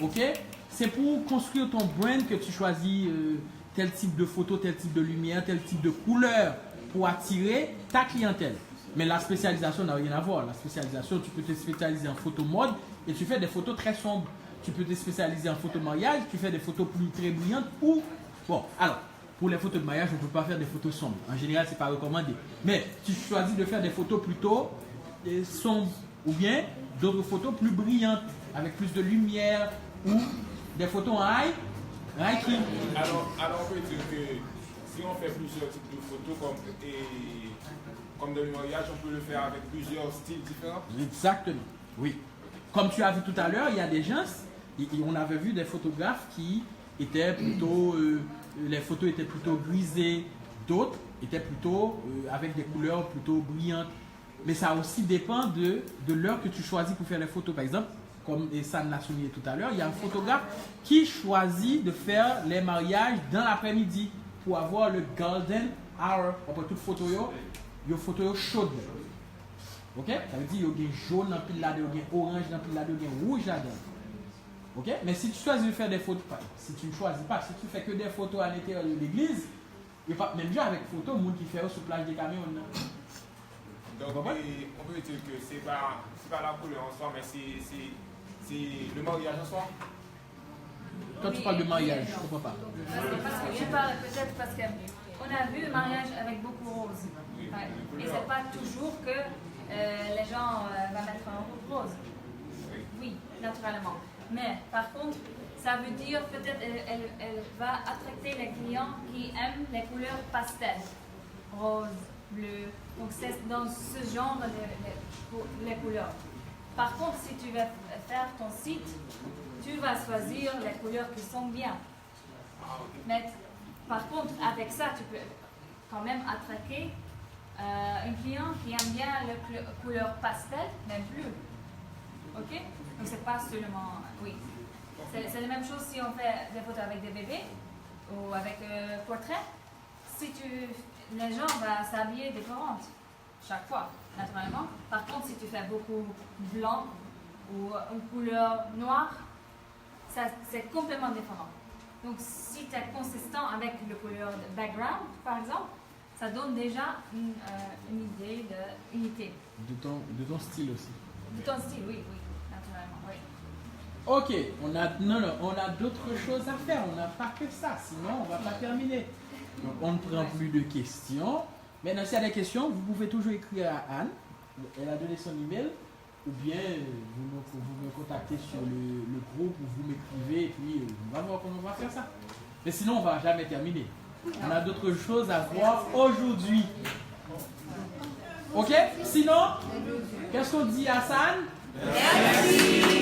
Ok? C'est pour construire ton brand que tu choisis tel type de photo, tel type de lumière, tel type de couleur pour attirer ta clientèle. Mais la spécialisation n'a rien à voir. La spécialisation, tu peux te spécialiser en photo mode et tu fais des photos très sombres. Tu peux te spécialiser en photo mariage, tu fais des photos plus très brillantes ou... Bon, alors, pour les photos de mariage, on ne peut pas faire des photos sombres. En général, ce n'est pas recommandé. Mais tu choisis de faire des photos plutôt sombres ou bien d'autres photos plus brillantes, avec plus de lumière ou des photos en high cream. Alors, on peut dire que si on fait plusieurs types de photos comme dans le mariage, on peut le faire avec plusieurs styles différents? Exactement, oui. Comme tu as vu tout à l'heure, il y a des gens, on avait vu des photographes qui étaient plutôt, les photos étaient plutôt grisées, d'autres étaient plutôt avec des couleurs plutôt brillantes. Mais ça aussi dépend de l'heure que tu choisis pour faire les photos. Par exemple, comme Sam l'a souligné tout à l'heure, il y a un photographe qui choisit de faire les mariages dans l'après-midi. pour avoir le golden hour après toute photo yo photo yo chaude. OK? Ça veut dire il y a jaune dans pile là, il y a orange dans pile là, il y a rouge là-dedans. OK? Mais si tu choisis de faire des photos, si tu ne choisis pas, si tu fais que des photos à l'intérieur de l'église, il n'y a pas même genre avec photo, le monde qui fait sur plage des camions. Donc on peut dire que c'est pas la couleur en soi, mais c'est le mariage en soi. Quand tu parles de mariage, je ne comprends pas. Parce que je parle peut-être parce qu'on a vu le mariage avec beaucoup de roses. Ouais. Et c'est pas toujours que les gens vont mettre un rose. Oui, naturellement. Mais par contre, ça veut dire peut-être elle va attraper les clients qui aiment les couleurs pastel. Rose, bleu. Donc c'est dans ce genre les couleurs. Par contre, si tu veux faire ton site, tu vas choisir les couleurs qui sont bien. Mais par contre, avec ça, tu peux quand même attraper un client qui aime bien les couleurs pastel, même bleu. Ok? Donc c'est pas seulement... Oui. C'est la même chose si on fait des photos avec des bébés ou avec portrait. Les gens vont s'habiller différentes chaque fois, naturellement. Par contre, si tu fais beaucoup blanc ou une couleur noire, c'est complètement différent. Donc, si tu es consistant avec le couleur de background, par exemple, ça donne déjà une idée d'unité. De ton style aussi. De ton style, oui, naturellement, oui. Ok, on a d'autres choses à faire, on n'a pas que ça, sinon on ne va pas terminer. Donc on ne prend plus de questions. Maintenant, s'il y a des questions, vous pouvez toujours écrire à Anne, elle a donné son email, ou bien vous me contactez sur le groupe, ou vous m'écrivez, et puis on va voir comment on va faire ça. Mais sinon, on ne va jamais terminer. On a d'autres choses à voir aujourd'hui. Ok? Sinon, qu'est-ce qu'on dit à Hassan? Merci.